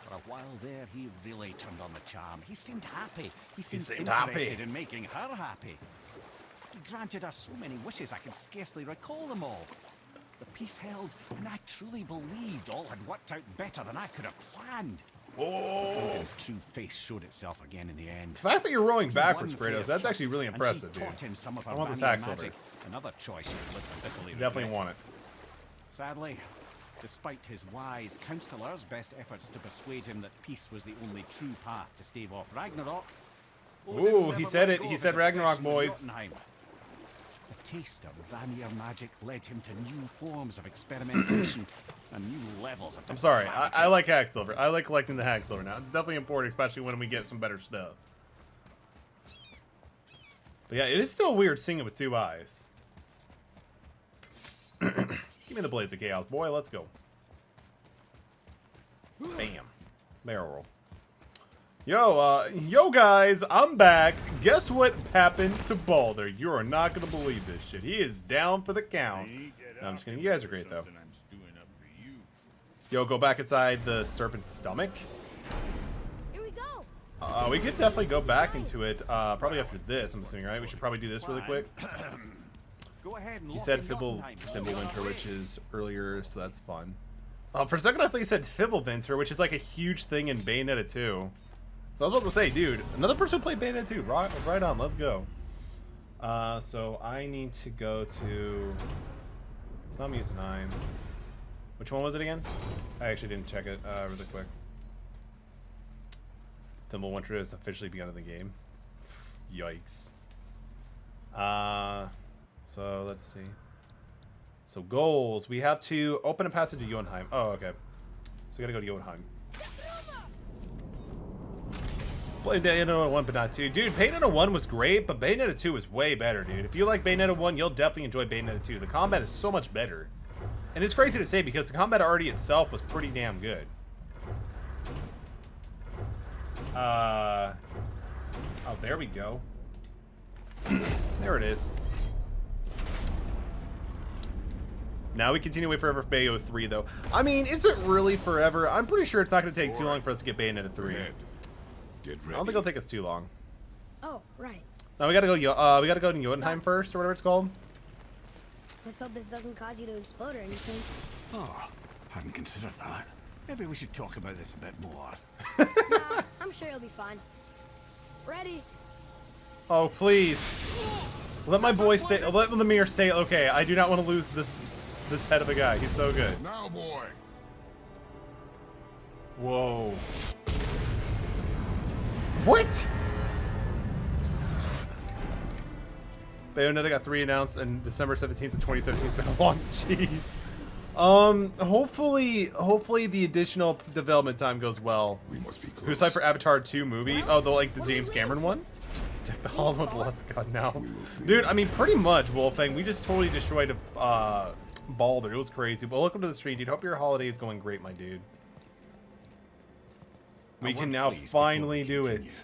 For a while there, he really turned on the charm. He seemed happy. He seemed seemed interested happy. in making her happy. He granted her so many wishes I can scarcely recall them all. The peace held, and I truly believed all had worked out better than I could have planned. Odin's true face showed itself again in the end. The fact that you're rolling He backwards, won Freya's Kratos, that's trust, actually really and impressive, she dude. taught him some of her I want this Vanir hack silver. magic, another choice he would live to bitterly Definitely regret. want it. Sadly, despite his wise counselors' best efforts to persuade him that peace was the only true path to stave off Ragnarok, Odin Ooh, never he said let it. go He of said his Ragnarok, obsession with boys. Jotunheim. The taste of Vanir magic led him to new forms of experimentation and new levels of I'm sorry. depravity. I like hack silver. I like collecting the hack silver now. It's definitely important, especially when we get some better stuff. But yeah, it is still weird seeing it with 2 eyes. Give me the Blades of Chaos, boy. Let's go. Bam. Barrel roll. Yo guys, I'm back. Guess what happened to Baldur? You are not gonna believe this shit. He is down for the count. No, I'm just kidding. You guys are great though. Yo, go back inside the serpent's stomach. Here we go. We could definitely go back into it. Probably after this, I'm assuming, right? We should probably do this really quick. Go ahead and He lock said in Fimbulwinter, Jotunheim. which is earlier, so that's fun. For a second, I thought he said Fimbulwinter, which is like a huge thing in Bayonetta 2. So I was about to say, dude, another person who played Bayonetta 2. Right on, let's go. So I need to go to... So I'm using 9. Which one was it again? I actually didn't check it really quick. Fimbulwinter has officially begun in the game. Yikes. So let's see. So goals. We have to open a passage to Jotunheim. Oh, okay. So we gotta go to Jotunheim. Played Bayonetta 1, but not 2. Dude, Bayonetta 1 was great, but Bayonetta 2 was way better, dude. If you like Bayonetta 1, you'll definitely enjoy Bayonetta 2. The combat is so much better. And it's crazy to say because the combat already itself was pretty damn good. Oh, there we go. There it is. Now we continue to wait forever for Bayo 3, though. I mean, is it really forever? I'm pretty sure it's not going to take too long for us to get Bayonetta 3. Get ready. I don't think it'll take us too long. Oh, right. No, we gotta go. We gotta go to Jotunheim first, or whatever it's called. Let's hope this doesn't cause you to explode or anything. Oh, hadn't considered that. Maybe we should talk about this a bit more. Nah, I'm sure you'll be fine. Ready? Oh, please. Let my boy stay. Let Lemire stay. Okay, I do not want to lose this head of a guy. He's so good. Now, boy. Whoa. What? Bayonetta got 3 announced and December 17th of 2017 has been a long jeez. Hopefully the additional development time goes well. We must be close. Who's hyped for Avatar 2 movie? Oh, the James Cameron one? Deck the halls with Let's go now. We will see. Dude, I mean, pretty much, Wolfang. We just totally destroyed Baldur. It was crazy. But welcome to the stream, dude. Hope your holiday is going great, my dude. We can now finally do it.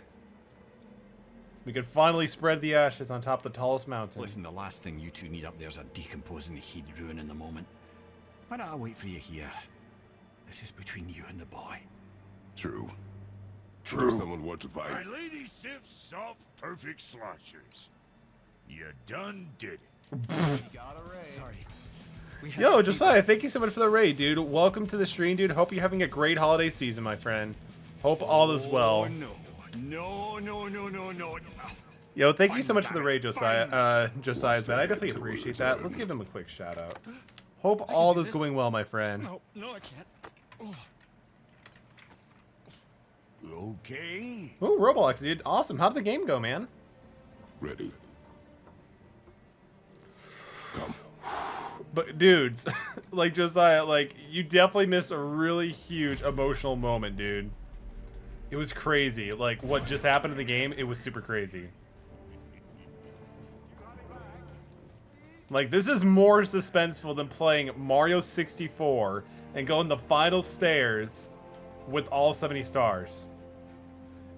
We can finally spread the ashes on top of the tallest mountain. Listen, the last thing you two need up there's a decomposing heat ruin in the moment. Why don't I wait for you here? This is between you and the boy. True. True. If someone wants to fight. My lady sips soft, perfect sloshers. You done did it. Sorry. We had Yo, to Josiah, see thank you so much for the raid, dude. Welcome to the stream, dude. Hope you're having a great holiday season, my friend. Hope all is well. Oh, no. No. Yo, thank you so much for the raid, Josiah. Josiah's man. I definitely appreciate that. Let's give him a quick shout out. Hope all is going well, my friend. No, I can't. Okay. Ooh, Roblox, dude. Awesome. How'd the game go, man? Ready. Come. But, dudes, like, Josiah, like, you definitely missed a really huge emotional moment, dude. It was crazy. Like, what just happened in the game, it was super crazy. Like, this is more suspenseful than playing Mario 64 and going the final stairs with all 70 stars.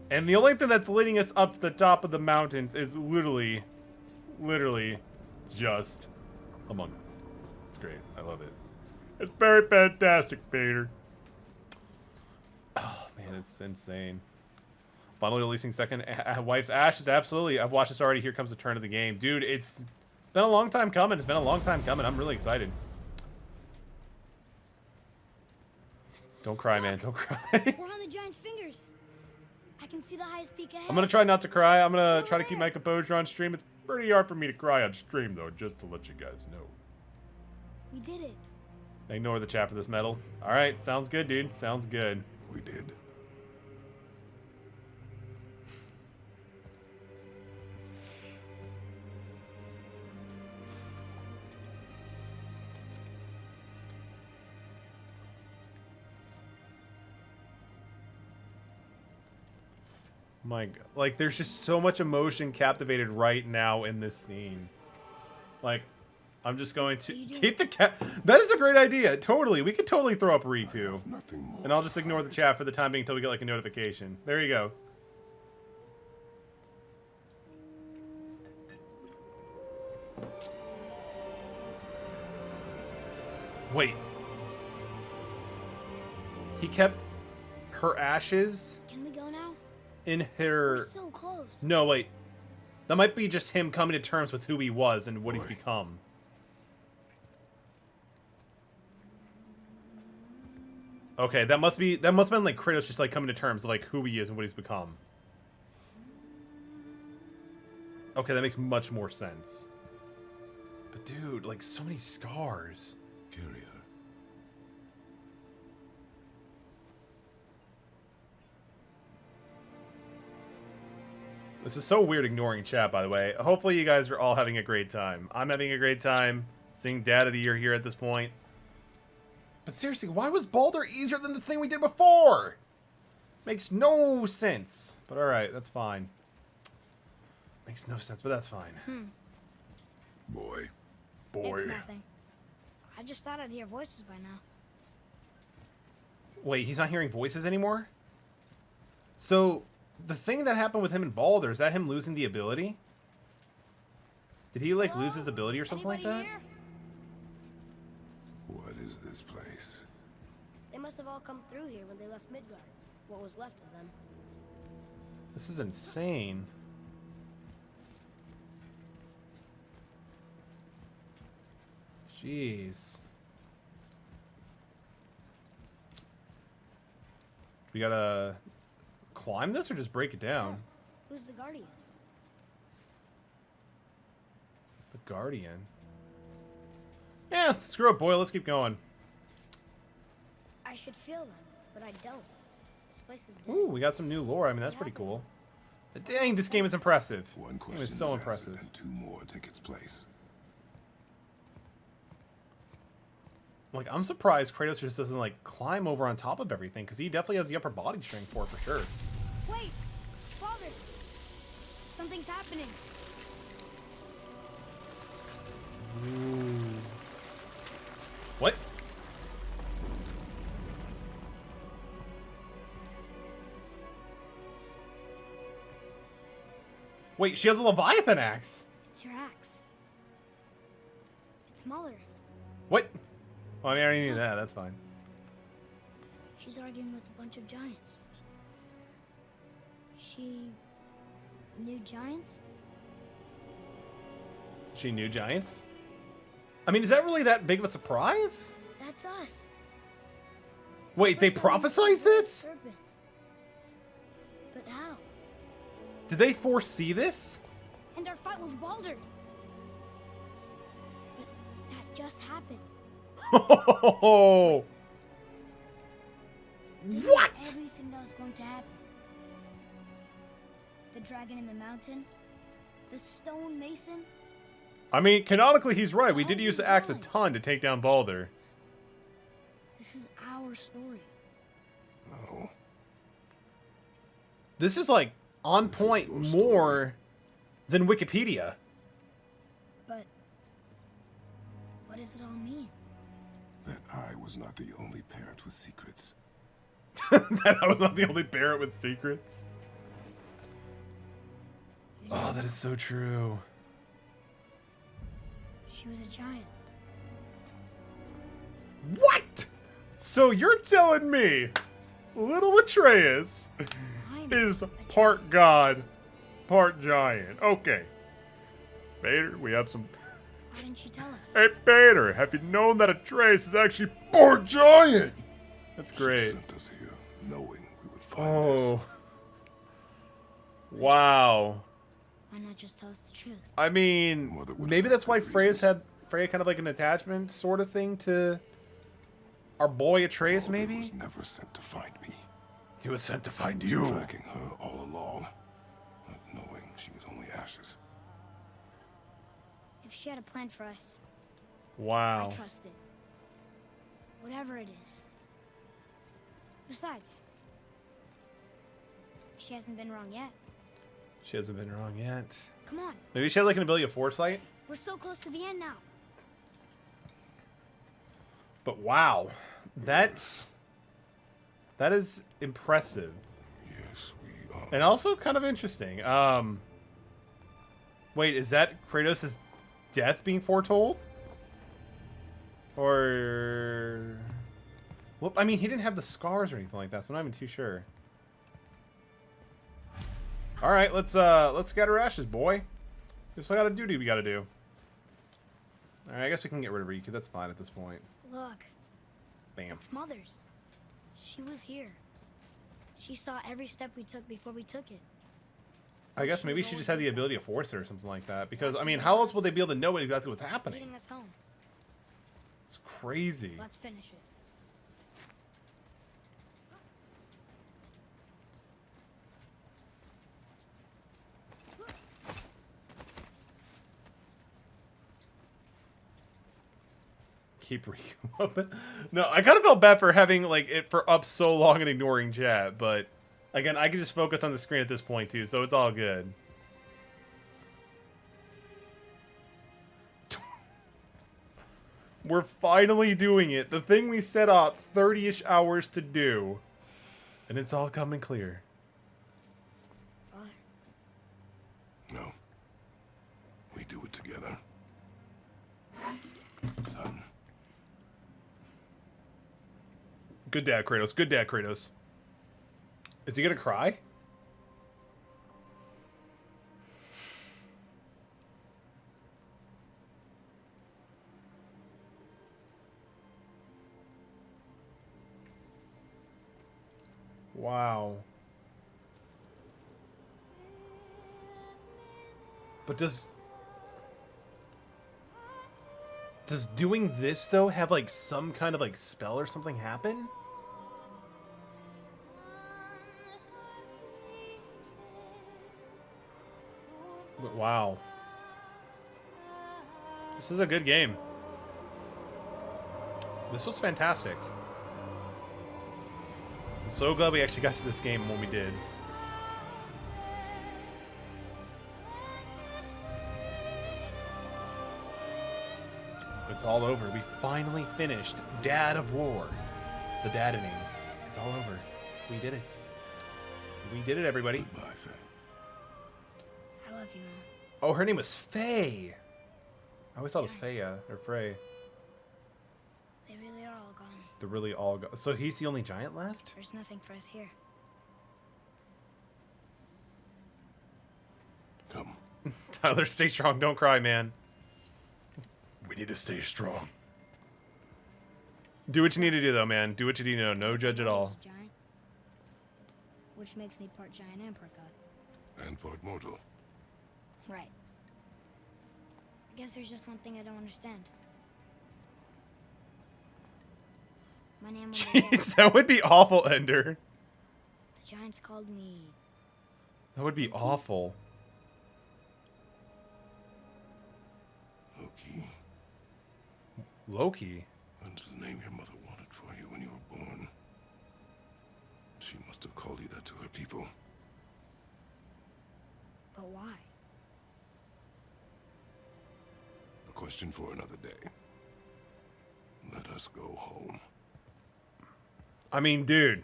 And the only thing that's leading us up to the top of the mountains is literally just Among Us. It's great. I love it. It's very fantastic, Peter. Oh, man, it's insane. Finally releasing second Wife's Ashes. Absolutely. I've watched this already. Here comes the turn of the game. Dude, it's been a long time coming. It's been a long time coming. I'm really excited. Don't cry, man. Don't cry. We're on the giant's fingers. I can see the highest peak ahead. I'm going to try not to cry. I'm going to try to keep my composure on stream. It's pretty hard for me to cry on stream, though, just to let you guys know. We did it. Ignore the chat for this medal. All right. Sounds good, dude. Sounds good. We did. My God. Like, there's just so much emotion captivated right now in this scene. Like, I'm just going to keep the cat. That is a great idea. Totally. We could totally throw up Riku. Nothing more. And I'll just ignore the chat for the time being until we get, like, a notification. There you go. Wait. He kept her ashes Can we go now? in We're her... so close. No, wait. That might be just him coming to terms with who he was and what he's become. Okay, that must have been like Kratos just like coming to terms with like who he is and what he's become. Okay, that makes much more sense. But dude, like so many scars. Carrier. This is so weird ignoring chat, by the way. Hopefully you guys are all having a great time. I'm having a great time. Seeing Dad of the Year here at this point. But seriously, why was Baldur easier than the thing we did before? Makes no sense. But alright, that's fine. Makes no sense, but that's fine. Boy. It's nothing. I just thought I'd hear voices by now. Wait, he's not hearing voices anymore? So, the thing that happened with him and Baldur, is that him losing the ability? Did he, like, lose his ability or something like that? Anybody here? What is this place? They must have all come through here when they left Midgard. What was left of them. This is insane. Jeez. We gotta climb this or just break it down? Who's the Guardian? The Guardian. Yeah, screw it, boy. Let's keep going. I should feel them, but I don't. This place is dead. Ooh, we got some new lore. I mean, that's pretty cool. But dang, this game is impressive. One This game question is so answered, impressive. and 2 more take its place. Like, I'm surprised Kratos just doesn't, like, climb over on top of everything, because he definitely has the upper body strength for it, for sure. Wait! Father! Something's happening. Ooh. What? Wait, she has a Leviathan axe. It's your axe. It's smaller. What? Well, I mean, I already knew that. That's fine. She's arguing with a bunch of giants. She knew giants? She knew giants? I mean, is that really that big of a surprise? That's us. Wait, they First time we prophesized fought with a this? serpent. But how? Did they foresee this? And our fight with Baldur. But that just happened. Oh! They knew What? everything that was going to happen. The dragon in the mountain. The stone mason. I mean, canonically, he's right. We did All use the these axe a giants. ton to take down Baldur. This is our story. Oh, This is like on This is point your story. more than Wikipedia. But what does it all mean? that I was not the only parent with secrets. That I was not the only parent with secrets. You Oh, didn't that know. is so true. She was a giant. What? So you're telling me little Atreus I'm is a part god, part giant. Okay. Vader, we have some... Why didn't she tell us? Hey, Vader, have you known that Atreus is actually part giant? That's She great. sent us here, knowing we would find Oh. Wow. Why not just tell us the truth? I mean, Mother would maybe have that's why good Freya's reasons. Freya kind of like an attachment sort of thing to our boy Atreus, Baldur maybe? was never sent to find me. He was sent to find Was you. tracking her all along, not knowing she was only ashes. If she had a plan for us, Wow. I trust it. Whatever it is. Besides, she hasn't been wrong yet. She hasn't been wrong yet. Come on, Maybe she had like an ability of foresight. we're so close to the end now. But wow. That is impressive. Yes, we are. And also kind of interesting. Wait, is that Kratos' death being foretold? Or... Well, I mean, he didn't have the scars or anything like that, so I'm not even too sure. Alright, let's scatter ashes, boy. Just got a duty we gotta do. Alright, I guess we can get rid of Riku. That's fine at this point. Look, Bam. it's Mother's. She was here. She saw every step we took before we took it. I guess maybe she just had the ability to force it or something like that. Because, I mean, how else would they be able to know exactly what's happening? Leading us home. It's crazy. Let's finish it. keep Riku up. No, I kind of felt bad for having like it for up so long and ignoring chat, but again, I can just focus on the screen at this point too, so it's all good. We're finally doing it. The thing we set out 30-ish hours to do. And it's all coming clear. Father, No. We do it together. Son. Good dad, Kratos. Good dad, Kratos. Is he gonna cry? Wow. But does doing this though have like some kind of like spell or something happen? But wow. This is a good game. This was fantastic. I'm so glad we actually got to this game when we did. It's all over. We finally finished Dad of War. The daddening. It's all over. We did it. We did it, everybody. Goodbye, Faye. I love you, Mom. Oh, her name was Faye. I always thought it was Freya or Frey. They really are all gone. They're really all go. So he's the only giant left? There's nothing for us here. Come. Tyler, stay strong. Don't cry, man. We need to stay strong. Do what you need to do, though, man. Do what you need to know. No judge at all. Father's a giant, which makes me part giant and part god. And part mortal. Right. I guess there's just one thing I don't understand. My name was Jeez, that would be awful, Ender. The giants called me. That would be awful. Loki. Loki? That's the name your mother wanted for you when you were born. She must have called you that to her people. But why? A question for another day. Let us go home. I mean, dude.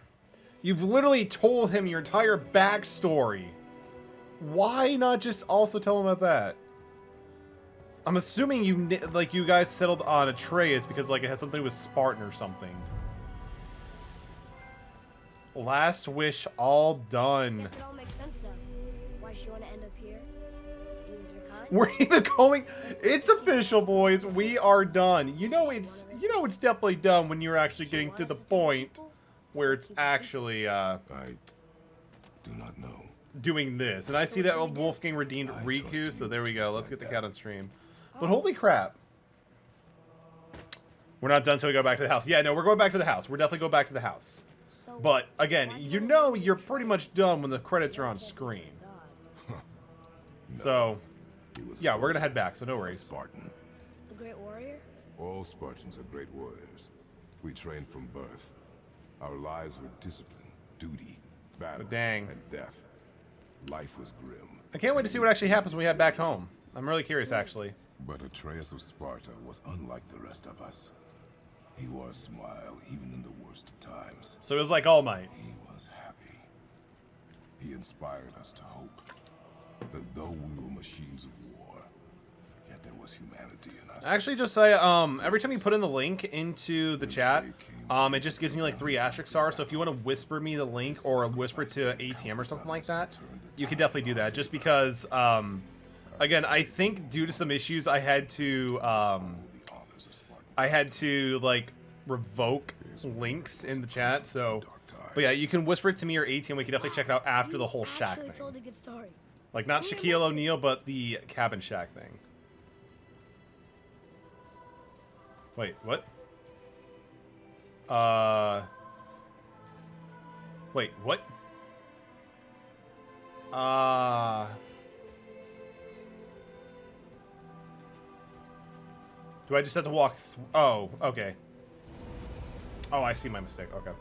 You've literally told him your entire backstory. Why not just also tell him about that? I'm assuming you guys settled on Atreus because like it had something to do with Spartan or something. Last wish all done. Guess it all makes sense now. Why she want to end up here? He was your kind? We're even going. It's official, boys. We are done. You know it's definitely done when you're actually getting to the point where it's actually I do not know. doing this. And I see that Wolfgang redeemed Riku, so there we go. Let's get the cat on stream. But holy crap. We're not done until we go back to the house. Yeah, no, we're going back to the house. We're definitely going back to the house. So But, again, you know you're pretty much done when the credits are on screen. God. So, He was yeah, we're going to soldier, head back, so no a worries. Spartan. A great warrior? All Spartans are great warriors. We trained from birth. Our lives were discipline, duty, battle, But dang. and death. Life was grim. I can't wait to see what actually happens when we head back home. I'm really curious, actually. But Atreus of Sparta was unlike the rest of us. He wore a smile even in the worst of times. So it was like All Might. He was happy. He inspired us to hope that though we were machines of war, yet there was humanity in us. Actually, Josiah, every time you put in the link into the chat, it just gives me like 3 asterisk stars. So if you want to whisper me the link or whisper it to ATM or something like that, you can definitely do that. Just because, again, I think due to some issues, I had to like revoke links in the chat. So, but yeah, you can whisper it to me or ATM. We can definitely check it out after the whole shack Actually thing. told a good story. Like not Shaquille O'Neal, but the cabin shack thing. Wait, what? Wait, what? Do I just have to walk oh, okay. Oh, I see my mistake. Okay.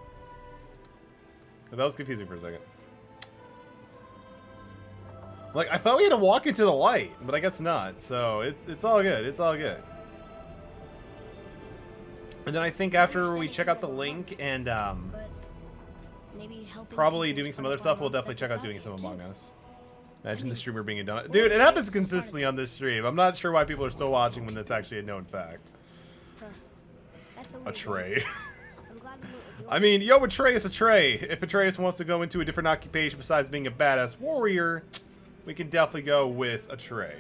That was confusing for a second. Like, I thought we had to walk into the light, but I guess not. So, it's all good. It's all good. And then I think after we check out the link and, But maybe helping probably people doing some try other to stuff, find we'll one definitely step check out beside doing it, some too. Among Us. Imagine the mean, streamer being a donut. what Dude, if it they happens just started- consistently on this stream. I'm not sure why people are still watching when that's actually a known fact. Huh. That's a A weird tray. one. I'm glad we went with I yours. mean, yo, Atreus, a tray. If Atreus wants to go into a different occupation besides being a badass warrior, we can definitely go with a tray.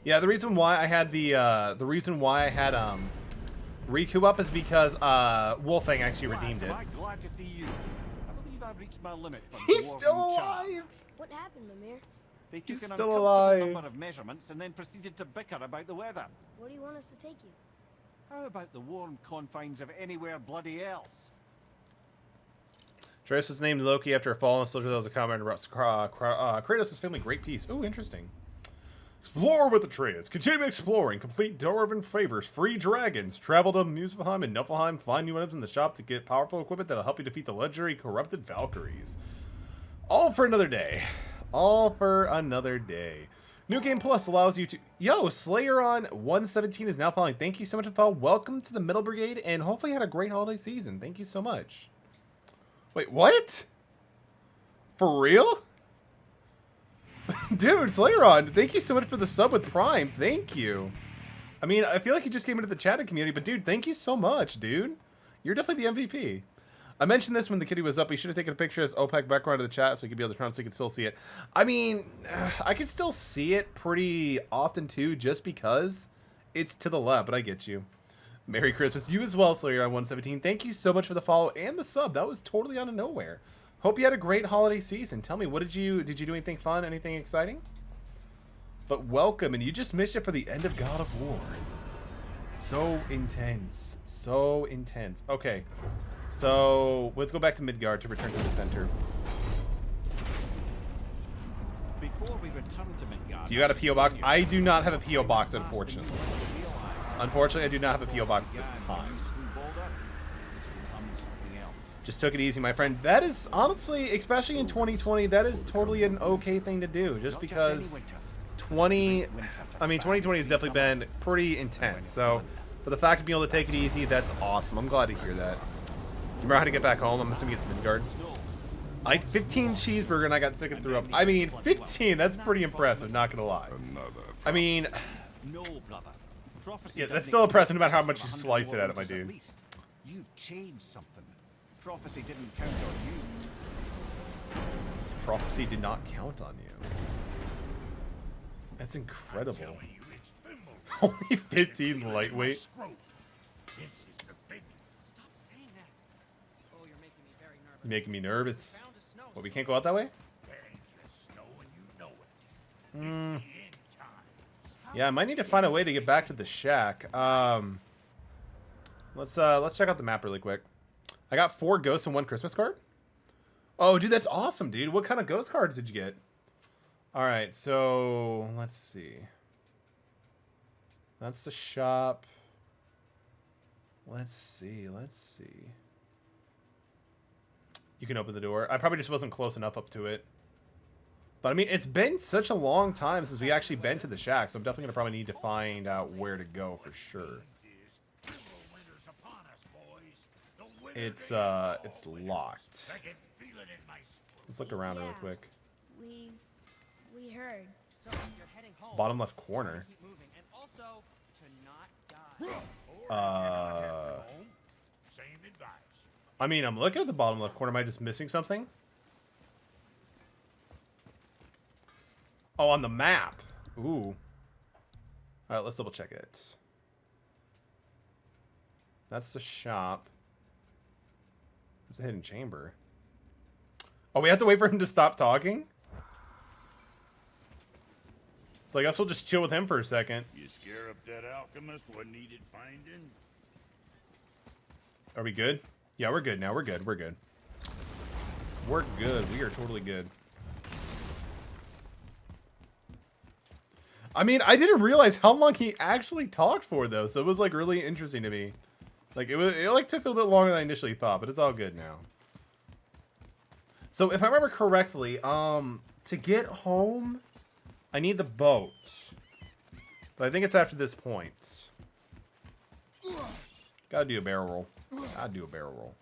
Yeah, the reason why I had Riku up is because Wolfang actually redeemed it. Am I glad to see you? I believe I've reached my limit for He's dwarven still charm. alive. What happened, Mimir? They took He's an still uncomfortable alive. number of measurements and then proceeded to bicker about the weather. Where do you want us to take you? How about the warm confines of anywhere bloody else? Atreus was named Loki after a fallen soldier that was a comment about Kratos' family. Great piece. Ooh, interesting. Explore with Atreus. Continue exploring. Complete Dwarven favors. Free dragons. Travel to Muspelheim and Niflheim. Find new items in the shop to get powerful equipment that'll help you defeat the legendary corrupted Valkyries. All for another day. All for another day. New Game Plus allows you to... Yo, Slayer on 117 is now following. Thank you so much for following. Welcome to the Middle Brigade, and hopefully you had a great holiday season. Thank you so much. Wait, what? For real? Dude, Slayeron, thank you so much for the sub with Prime. Thank you. I mean, I feel like you just came into the chatting community, but dude, thank you so much, dude. You're definitely the MVP. I mentioned this when the kitty was up. He should have taken a picture as OPEC background of the chat so he could be able to turn on so you could still see it. I mean, I can still see it pretty often too, just because it's to the left, but I get you. Merry Christmas. You as well, Slayer on 117. Thank you so much for the follow and the sub. That was totally out of nowhere. Hope you had a great holiday season. Tell me, what did you do anything fun, anything exciting? But welcome, and you just missed it for the end of God of War. So intense. So intense. Okay. So, let's go back to Midgard to return to the center. Before we return to Midgard, Do you got a P.O. box? I do not have a P.O. box, unfortunately. Unfortunately, I do not have a P.O. box this time. Just took it easy, my friend. That is, honestly, especially in 2020, that is totally an okay thing to do. Just because 2020 has definitely been pretty intense. So, for the fact of being able to take it easy, that's awesome. I'm glad to hear that. Remember how to get back home? I'm assuming it's Midgard. I ate 15 cheeseburger and I got sick and threw up. I mean, 15, that's pretty impressive, not gonna lie. I mean, no, brother. Prophecy yeah, that's doesn't still impressive no matter how exist much you for 100 slice it at it, my warriors at dude. least. You've changed something. Prophecy didn't count on you. Prophecy did not count on you. That's incredible. Only 15 lightweight. This is the big Stop saying that. Oh, you're making me very nervous. Making me nervous. Found a snow What, we can't go out that way? dangerous snow and you know it. It's the end time. Yeah, I might need to find a way to get back to the shack. Let's check out the map really quick. I got 4 ghosts and 1 Christmas card. Oh, dude, that's awesome, dude. What kind of ghost cards did you get? All right, so let's see. That's the shop. Let's see. You can open the door. I probably just wasn't close enough up to it. But I mean, it's been such a long time since we actually been to the shack, so I'm definitely gonna probably need to find out where to go for sure. Winter's upon us, boys. The winter It's days. locked. I can feel it in my screw. Let's look around real Yeah. quick. We heard. So you're heading home. Bottom left corner. Keep moving, and also to not die. Same advice. I mean, I'm looking at the bottom left corner. Am I just missing something? Oh, on the map. Ooh. All right, let's double check it. That's the shop. That's a hidden chamber. Oh, we have to wait for him to stop talking? So I guess we'll just chill with him for a second. You scare up that alchemist what needed finding? Are we good? Yeah, we're good now. We're good. We're good. We're good. We are totally good. I mean, I didn't realize how long he actually talked for, though. So it was, like, really interesting to me. Like, it like, took a little bit longer than I initially thought, but it's all good now. So, if I remember correctly, to get home, I need the boat. But I think it's after this point. Gotta do a barrel roll. Gotta do a barrel roll.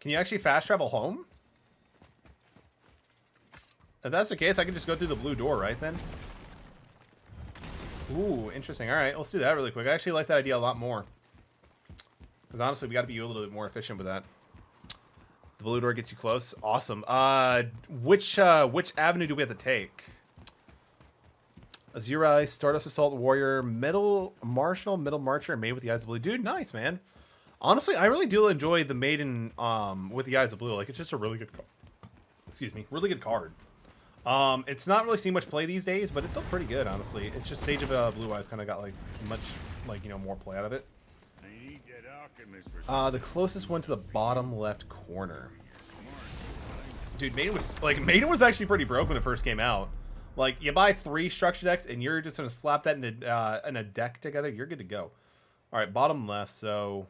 Can you actually fast travel home? If that's the case, I can just go through the blue door, right then? Ooh, interesting. All right, let's do that really quick. I actually like that idea a lot more. Because honestly, we got to be a little bit more efficient with that. The blue door gets you close. Awesome. Which avenue do we have to take? Azurai, Stardust Assault Warrior, Middle Marshal, Middle Marcher, and Maid with the Eyes of Blue. Dude, nice, man. Honestly, I really do enjoy the Maiden with the Eyes of Blue. Like, it's just a really good, excuse me, really good card. It's not really seen much play these days, but it's still pretty good, honestly. It's just Sage of Blue Eyes kind of got like much, like, you know, more play out of it. The closest one to the bottom left corner. Dude, Maiden was actually pretty broke when it first came out. Like, you buy 3 structure decks and you're just gonna slap that in a deck together. You're good to go. All right, bottom left. So.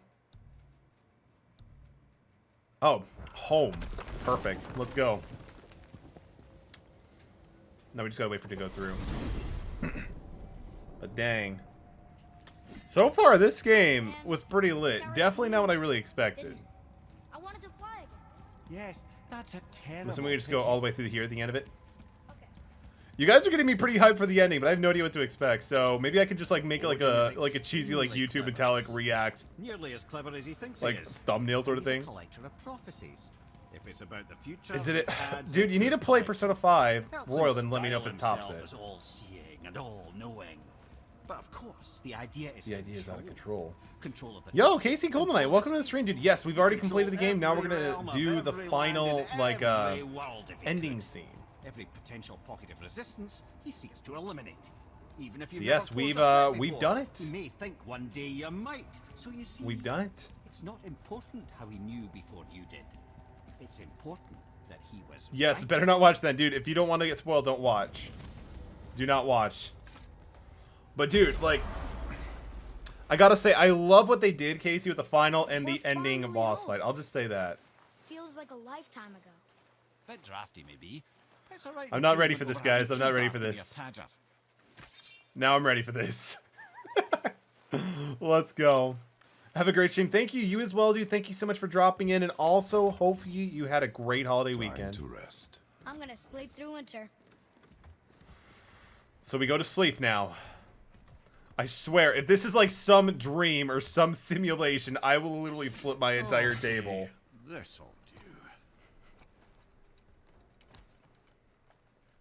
Oh, home. Perfect. Let's go. Now we just gotta wait for it to go through. But dang. So far, this game was pretty lit. Definitely not what I really expected. I wanted to fly again. Yes, that's a terrible. I'm assuming we just go pity. all the way through here at the end of it. Okay. You guys are getting me pretty hyped for the ending, but I have no idea what to expect. So maybe I could just like make it like a cheesy like YouTube metallic react, Nearly as clever as he thinks like he is. thumbnail sort of He's a thing. collector of prophecies. If it's about the future, Is it? adds Dude, you need to interest play in it. Persona 5 Helps Royal, him then let me know if style it tops himself it. as all-seeing and all-knowing. But of course, the idea is The idea is out of control. Control of the Yo, future, Casey control Goldenite, of welcome to the history, stream, dude. Yes, we've already control completed the game. Now we're every gonna realm of do the every final land in like every world if he ending could. scene. Every potential pocket of resistance, he seeks to eliminate. Even if you So never yes, posed we've a threat we've before, done it. You may think one day you might. So you see, We've done it. it's not important how he knew before you did. It's important that he was. Yes, right. better not watch then, dude. If you don't want to get spoiled, don't watch. Do not watch. But dude, like, I gotta say, I love what they did, Casey, with the final and the We're ending finally boss home. fight. I'll just say that. Feels like a lifetime ago. Bit drafty, maybe. It's all right. I'm not ready for this, guys. I'm not ready for Your this. Tadger. Now I'm ready for this. Let's go. Have a great stream. Thank you. You as well, dude. Thank you so much for dropping in. And also, hopefully, you had a great holiday Time weekend. to rest. I'm gonna sleep through winter. So we go to sleep now. I swear, if this is like some dream or some simulation, I will literally flip my entire table. This'll do.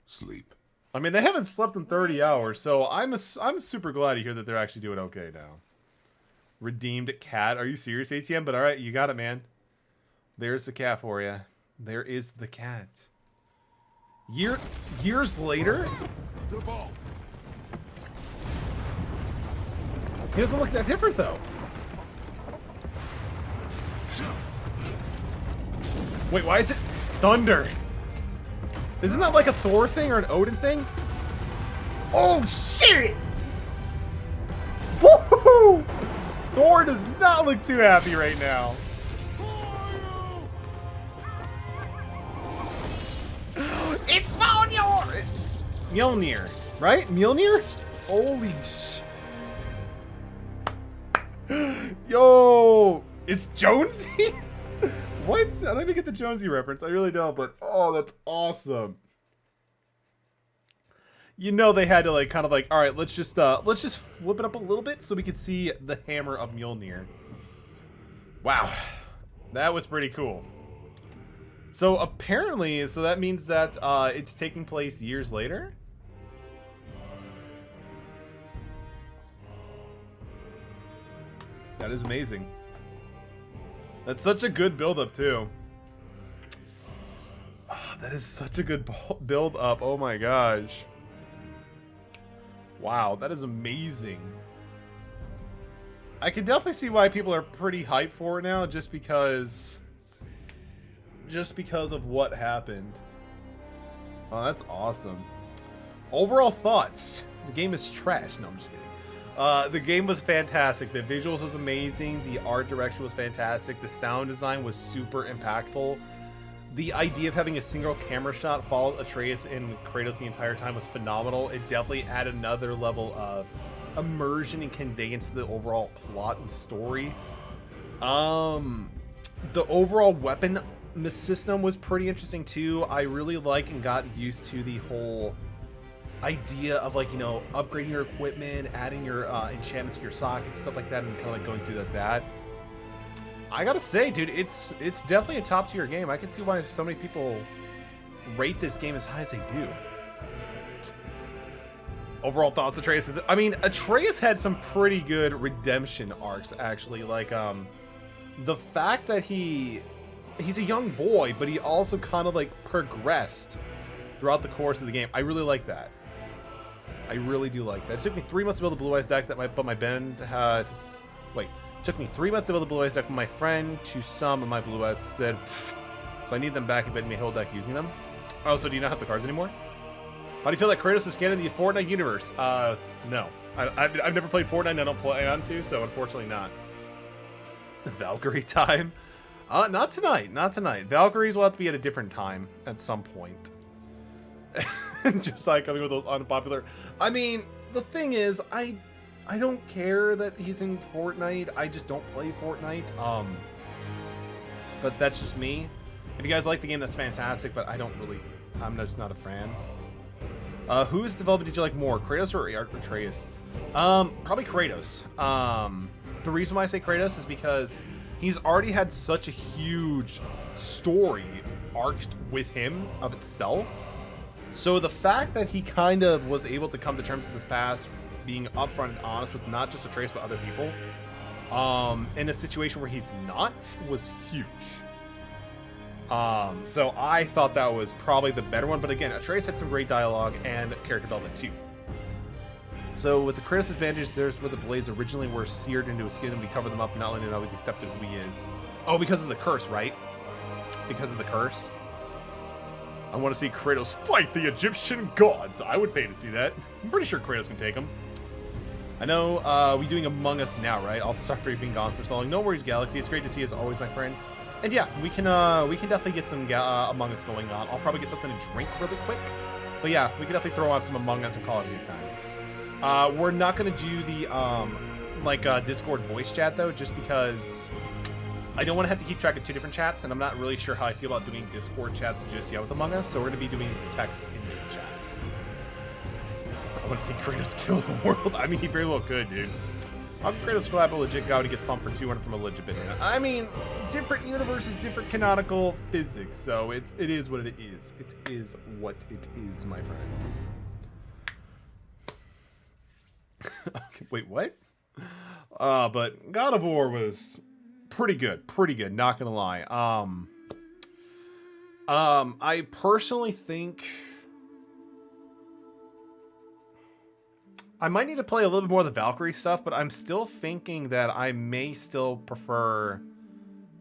Sleep. I mean, they haven't slept in 30 hours, so I'm super glad to hear that they're actually doing okay now. Redeemed cat. Are you serious, ATM? But all right, you got it, man. There's the cat for you. There is the cat. Years later? The ball. He doesn't look that different, though. Wait, why is it thunder? Isn't that like a Thor thing or an Odin thing? Oh, shit! Woohoo! Thor does not look too happy right now. It's Mjolnir! Mjolnir, right? Mjolnir? Holy sh... Yo! It's Jonesy? What? I don't even get the Jonesy reference. I really don't, but oh, that's awesome. You know they had to like kind of like, all right, let's just flip it up a little bit so we can see the hammer of Mjolnir. Wow. That was pretty cool. So apparently, so that means that it's taking place years later? That is amazing. That's such a good build-up, too. Oh, that is such a good build-up. Oh my gosh. Wow, that is amazing. I can definitely see why people are pretty hyped for it now, just because of what happened. Oh, that's awesome. Overall thoughts. The game is trash. No, I'm just kidding. The game was fantastic. The visuals was amazing. The art direction was fantastic. The sound design was super impactful. The idea of having a single camera shot follow Atreus and Kratos the entire time was phenomenal. It definitely added another level of immersion and conveyance to the overall plot and story. The overall weapon system was pretty interesting too. I really like and got used to the whole idea of, like, you know, upgrading your equipment, adding your enchantments to your sockets, stuff like that, and kind of like going through that. I gotta say, dude, it's definitely a top tier game. I can see why so many people rate this game as high as they do. Overall thoughts, Atreus is... I mean, Atreus had some pretty good redemption arcs, actually. Like, the fact that he's a young boy, but he also kind of, like, progressed throughout the course of the game. I really like that. I really do like that. It took me 3 months to build a Blue Eyes deck, but my Ben had... Wait. It took me 3 months to build a Blue Eyes deck, but my friend, to some of my Blue Eyes, said, so I need them back and bet me a whole deck using them. Oh, so do you not have the cards anymore? How do you feel that Kratos is canon in the Fortnite universe? No. I've never played Fortnite and I don't plan on to, so unfortunately not. Valkyrie time? Not tonight. Not tonight. Valkyries will have to be at a different time at some point. Just like coming with those unpopular... I mean, the thing is, I don't care that he's in Fortnite. I just don't play Fortnite. But that's just me. If you guys like the game, that's fantastic, but I don't really... I'm just not a fan. Whose development did you like more, Kratos or Atreus? Probably Kratos. The reason why I say Kratos is because he's already had such a huge story arced with him of itself. So the fact that he kind of was able to come to terms with his past, being upfront and honest with not just Atreus but other people, in a situation where he's not, was huge. So I thought that was probably the better one, but again, Atreus had some great dialogue and character development too. So with the Kratos' bandages, there's where the blades originally were seared into his skin, and we cover them up, not letting it always accepted who he is. Oh, because of the curse, right? Because of the curse. I want to see Kratos fight the Egyptian gods. I would pay to see that. I'm pretty sure Kratos can take them. I know, we doing Among Us now, right? Also, sorry for being gone for so long. No worries, Galaxy. It's great to see you as always, my friend. And yeah, we can definitely get some Among Us going on. I'll probably get something to drink really quick. But yeah, we can definitely throw on some Among Us and call it a good time. We're not going to do the, Discord voice chat, though, just because I don't want to have to keep track of two different chats, and I'm not really sure how I feel about doing Discord chats just yet with Among Us, so we're going to be doing text in the chat. I want to see Kratos kill the world. I mean, he very well could, dude. How can Kratos collab a legit god when he gets pumped for 200 from a legit banana? I mean, different universes, different canonical physics, so it is what it is. It is what it is, my friends. Okay, wait, what? But God of War was pretty good, not gonna lie. I personally think I might need to play a little bit more of the Valkyrie stuff, but I'm still thinking that I may still prefer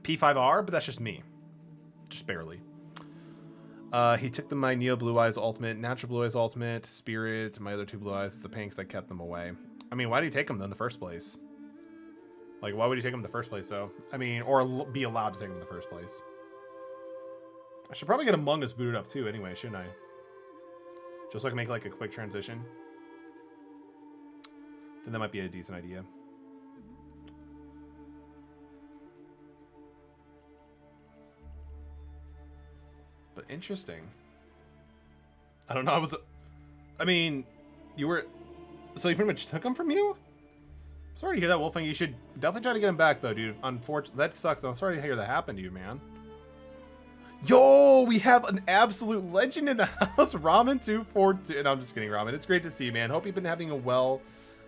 P5R, but that's just me. Just barely. He took my Neo Blue Eyes Ultimate, Natural Blue Eyes Ultimate, Spirit, my other two Blue Eyes. It's a pain because I kept them away. I mean, why did he take them though in the first place? Like, why would he take them in the first place, though? I mean, or be allowed to take them in the first place. I should probably get Among Us booted up too anyway, shouldn't I? Just so I can make like a quick transition. Then that might be a decent idea. But interesting. I don't know, I mean, you were... So he pretty much took them from you? Sorry to hear that, Wolfgang. You should definitely try to get him back, though, dude. Unfortunately, that sucks. I'm sorry to hear that happened to you, man. Yo, we have an absolute legend in the house. Ramen242. And I'm just kidding, Ramen. It's great to see you, man. Hope you've been having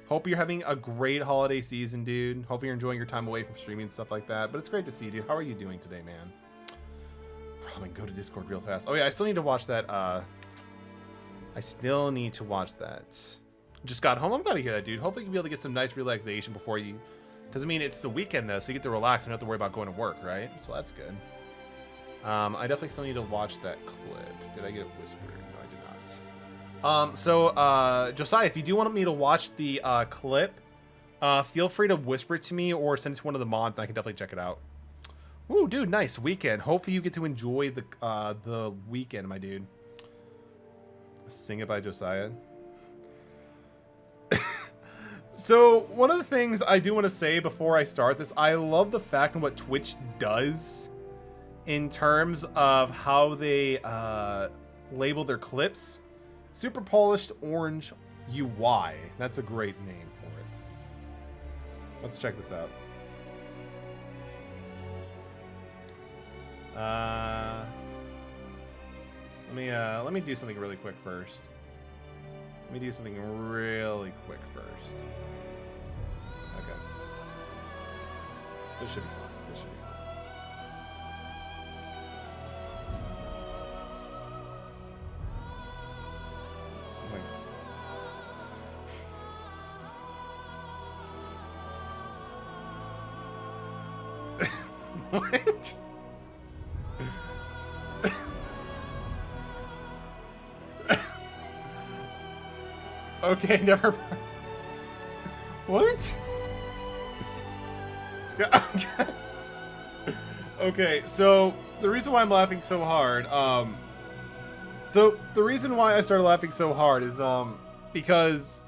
Hope you're having a great holiday season, dude. Hope you're enjoying your time away from streaming and stuff like that. But it's great to see you, dude. How are you doing today, man? Ramen, go to Discord real fast. Oh, yeah, I still need to watch that. I still need to watch that. Just got home. I'm glad to hear that, dude. Hopefully you'll be able to get some nice relaxation before you Because, I mean, it's the weekend, though, so you get to relax and don't have to worry about going to work, right? So that's good. I definitely still need to watch that clip. Did I get it whispered? No, I did not. Josiah, if you do want me to watch the clip, feel free to whisper it to me or send it to one of the mods, and I can definitely check it out. Ooh, dude, nice weekend. Hopefully you get to enjoy the weekend, my dude. Sing it by Josiah. So, one of the things I do want to say before I start this, I love the fact of what Twitch does in terms of how they label their clips. Super Polished Orange UI. That's a great name for it. Let's check this out. Let me do something really quick first. Let me do something really quick first. Okay. So it should be fine. This should be fine. Oh my... What? Okay, never mind. What? Okay, so the reason why I'm laughing so hard, so the reason why I started laughing so hard is, because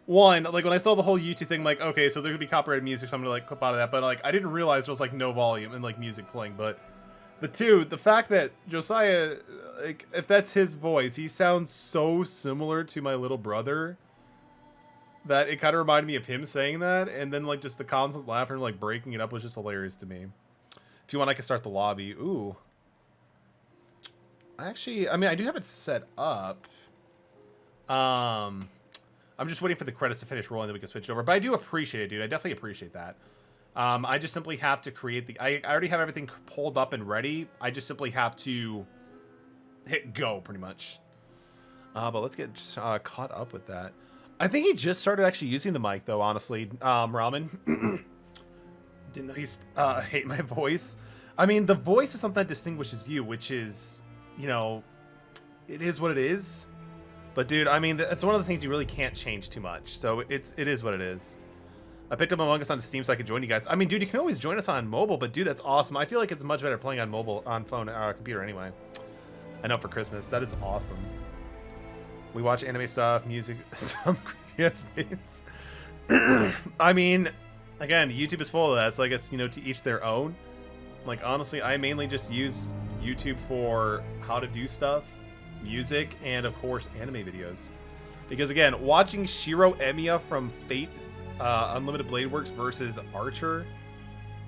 one, like when I saw the whole YouTube thing, I'm like, okay, so there's gonna be copyrighted music, so I'm gonna like clip out of that, but like I didn't realize there was like no volume and like music playing. But the fact that Josiah, like, if that's his voice, he sounds so similar to my little brother that it kind of reminded me of him saying that, and then like just the constant laughter and like breaking it up was just hilarious to me. If you want, I can start the lobby. Ooh, actually, I mean, I do have it set up. I'm just waiting for the credits to finish rolling, then we can switch over. But I do appreciate it, dude. I definitely appreciate that. I just simply have to create the... I already have everything pulled up and ready. I just simply have to hit go, pretty much. But let's get caught up with that. I think he just started actually using the mic, though, honestly. Ramen. Didn't know he's hate my voice. I mean, the voice is something that distinguishes you, which is, you know, it is what it is. But dude, I mean, that's one of the things you really can't change too much. So it is what it is. I picked up Among Us on Steam so I could join you guys. I mean, dude, you can always join us on mobile, but dude, that's awesome. I feel like it's much better playing on mobile, on phone, or computer anyway. I know for Christmas. That is awesome. We watch anime stuff, music, some yes, bits. I mean, again, YouTube is full of that, so I guess, you know, to each their own. Like, honestly, I mainly just use YouTube for how to do stuff, music, and of course anime videos, because again, watching Shiro Emiya from Fate Unlimited Blade Works versus Archer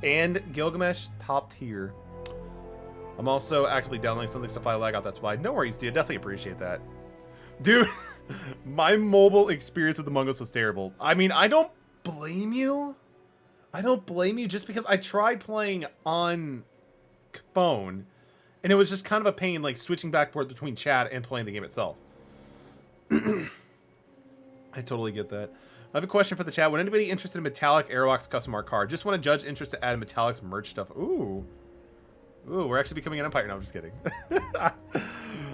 and Gilgamesh, top tier. I'm also actively downloading something stuff I lag out, that's why. No worries, dude. Definitely appreciate that, dude. My mobile experience with Among Us was terrible. I mean, I don't blame you. Just because I tried playing on phone and it was just kind of a pain, like switching back and forth between chat and playing the game itself. I totally get that. I have a question for the chat. Would anybody interested in Metallic Airlock's custom art card? Just want to judge interest to add Metallic's merch stuff. Ooh, we're actually becoming an empire. No, I'm just kidding.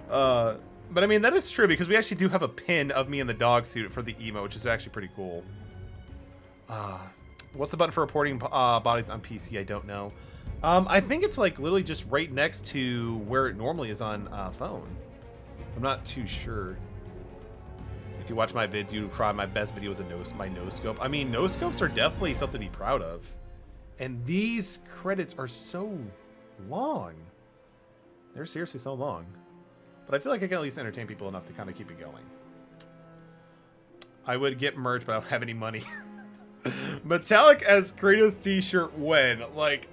But I mean, that is true because we actually do have a pin of me in the dog suit for the emo, which is actually pretty cool. What's the button for reporting bodies on PC? I don't know. I think it's like literally just right next to where it normally is on phone. I'm not too sure. If you watch my vids, you'd cry. My best video was my no scope. I mean, no scopes are definitely something to be proud of. And these credits are so long. They're seriously so long. But I feel like I can at least entertain people enough to kind of keep it going. I would get merch, but I don't have any money. Metallic as Kratos t-shirt when? Like,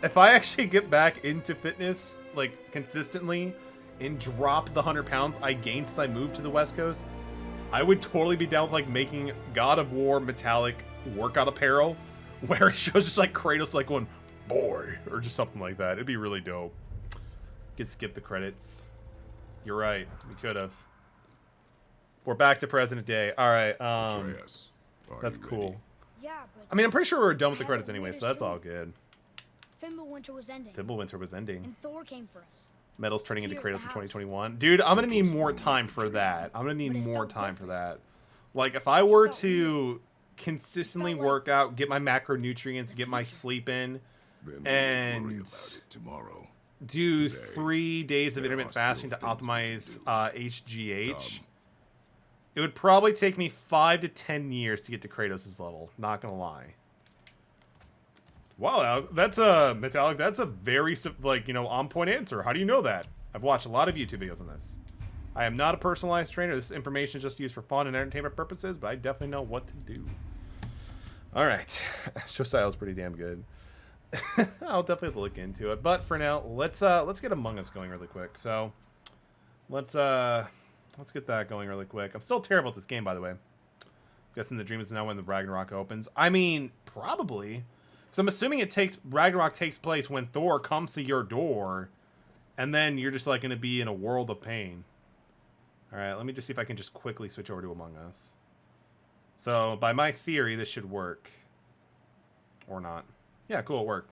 if I actually get back into fitness, like, consistently, and drop the 100 pounds I gained since I moved to the West Coast, I would totally be down with, like, making God of War Metallic workout apparel, where it shows just, like, Kratos, like, going, boy, or just something like that. It'd be really dope. Could skip the credits. You're right. We could have. We're back to President Day. All right. Atreus, are That's you cool. ready? Yeah, but I mean, I'm pretty sure we're done with the I have credits the anyway, so weirdest that's all dream. good. Fimbulwinter was ending, Fimbulwinter was ending. and Thor came for us. Metal's turning into Here at Kratos the in house. 2021. Dude, I'm gonna It need was more only time a for dream. that. I'm gonna need But it more felt time for different. that. Like, if I were It felt to consistently It felt like work out, get my macronutrients, get my sleep in, Then we will and worry about it tomorrow. do Today, 3 days of there intermittent are fasting still to things we optimize can do. HGH, Come. it would probably take me 5 to 10 years to get to Kratos' level. Not gonna lie. Wow, that's a Metallic. That's a very like, you know, on point answer. How do you know that? I've watched a lot of YouTube videos on this. I am not a personalized trainer. This information is just used for fun and entertainment purposes, but I definitely know what to do. All right, show style is pretty damn good. I'll definitely have to look into it. But for now, let's get Among Us going really quick. So let's get that going really quick. I'm still terrible at this game, by the way. I'm guessing the dream is now when the Ragnarok opens. I mean, probably. So I'm assuming Ragnarok takes place when Thor comes to your door, and then you're just like going to be in a world of pain. All right, let me just see if I can just quickly switch over to Among Us. So by my theory, this should work. Or not. Yeah, cool, it worked.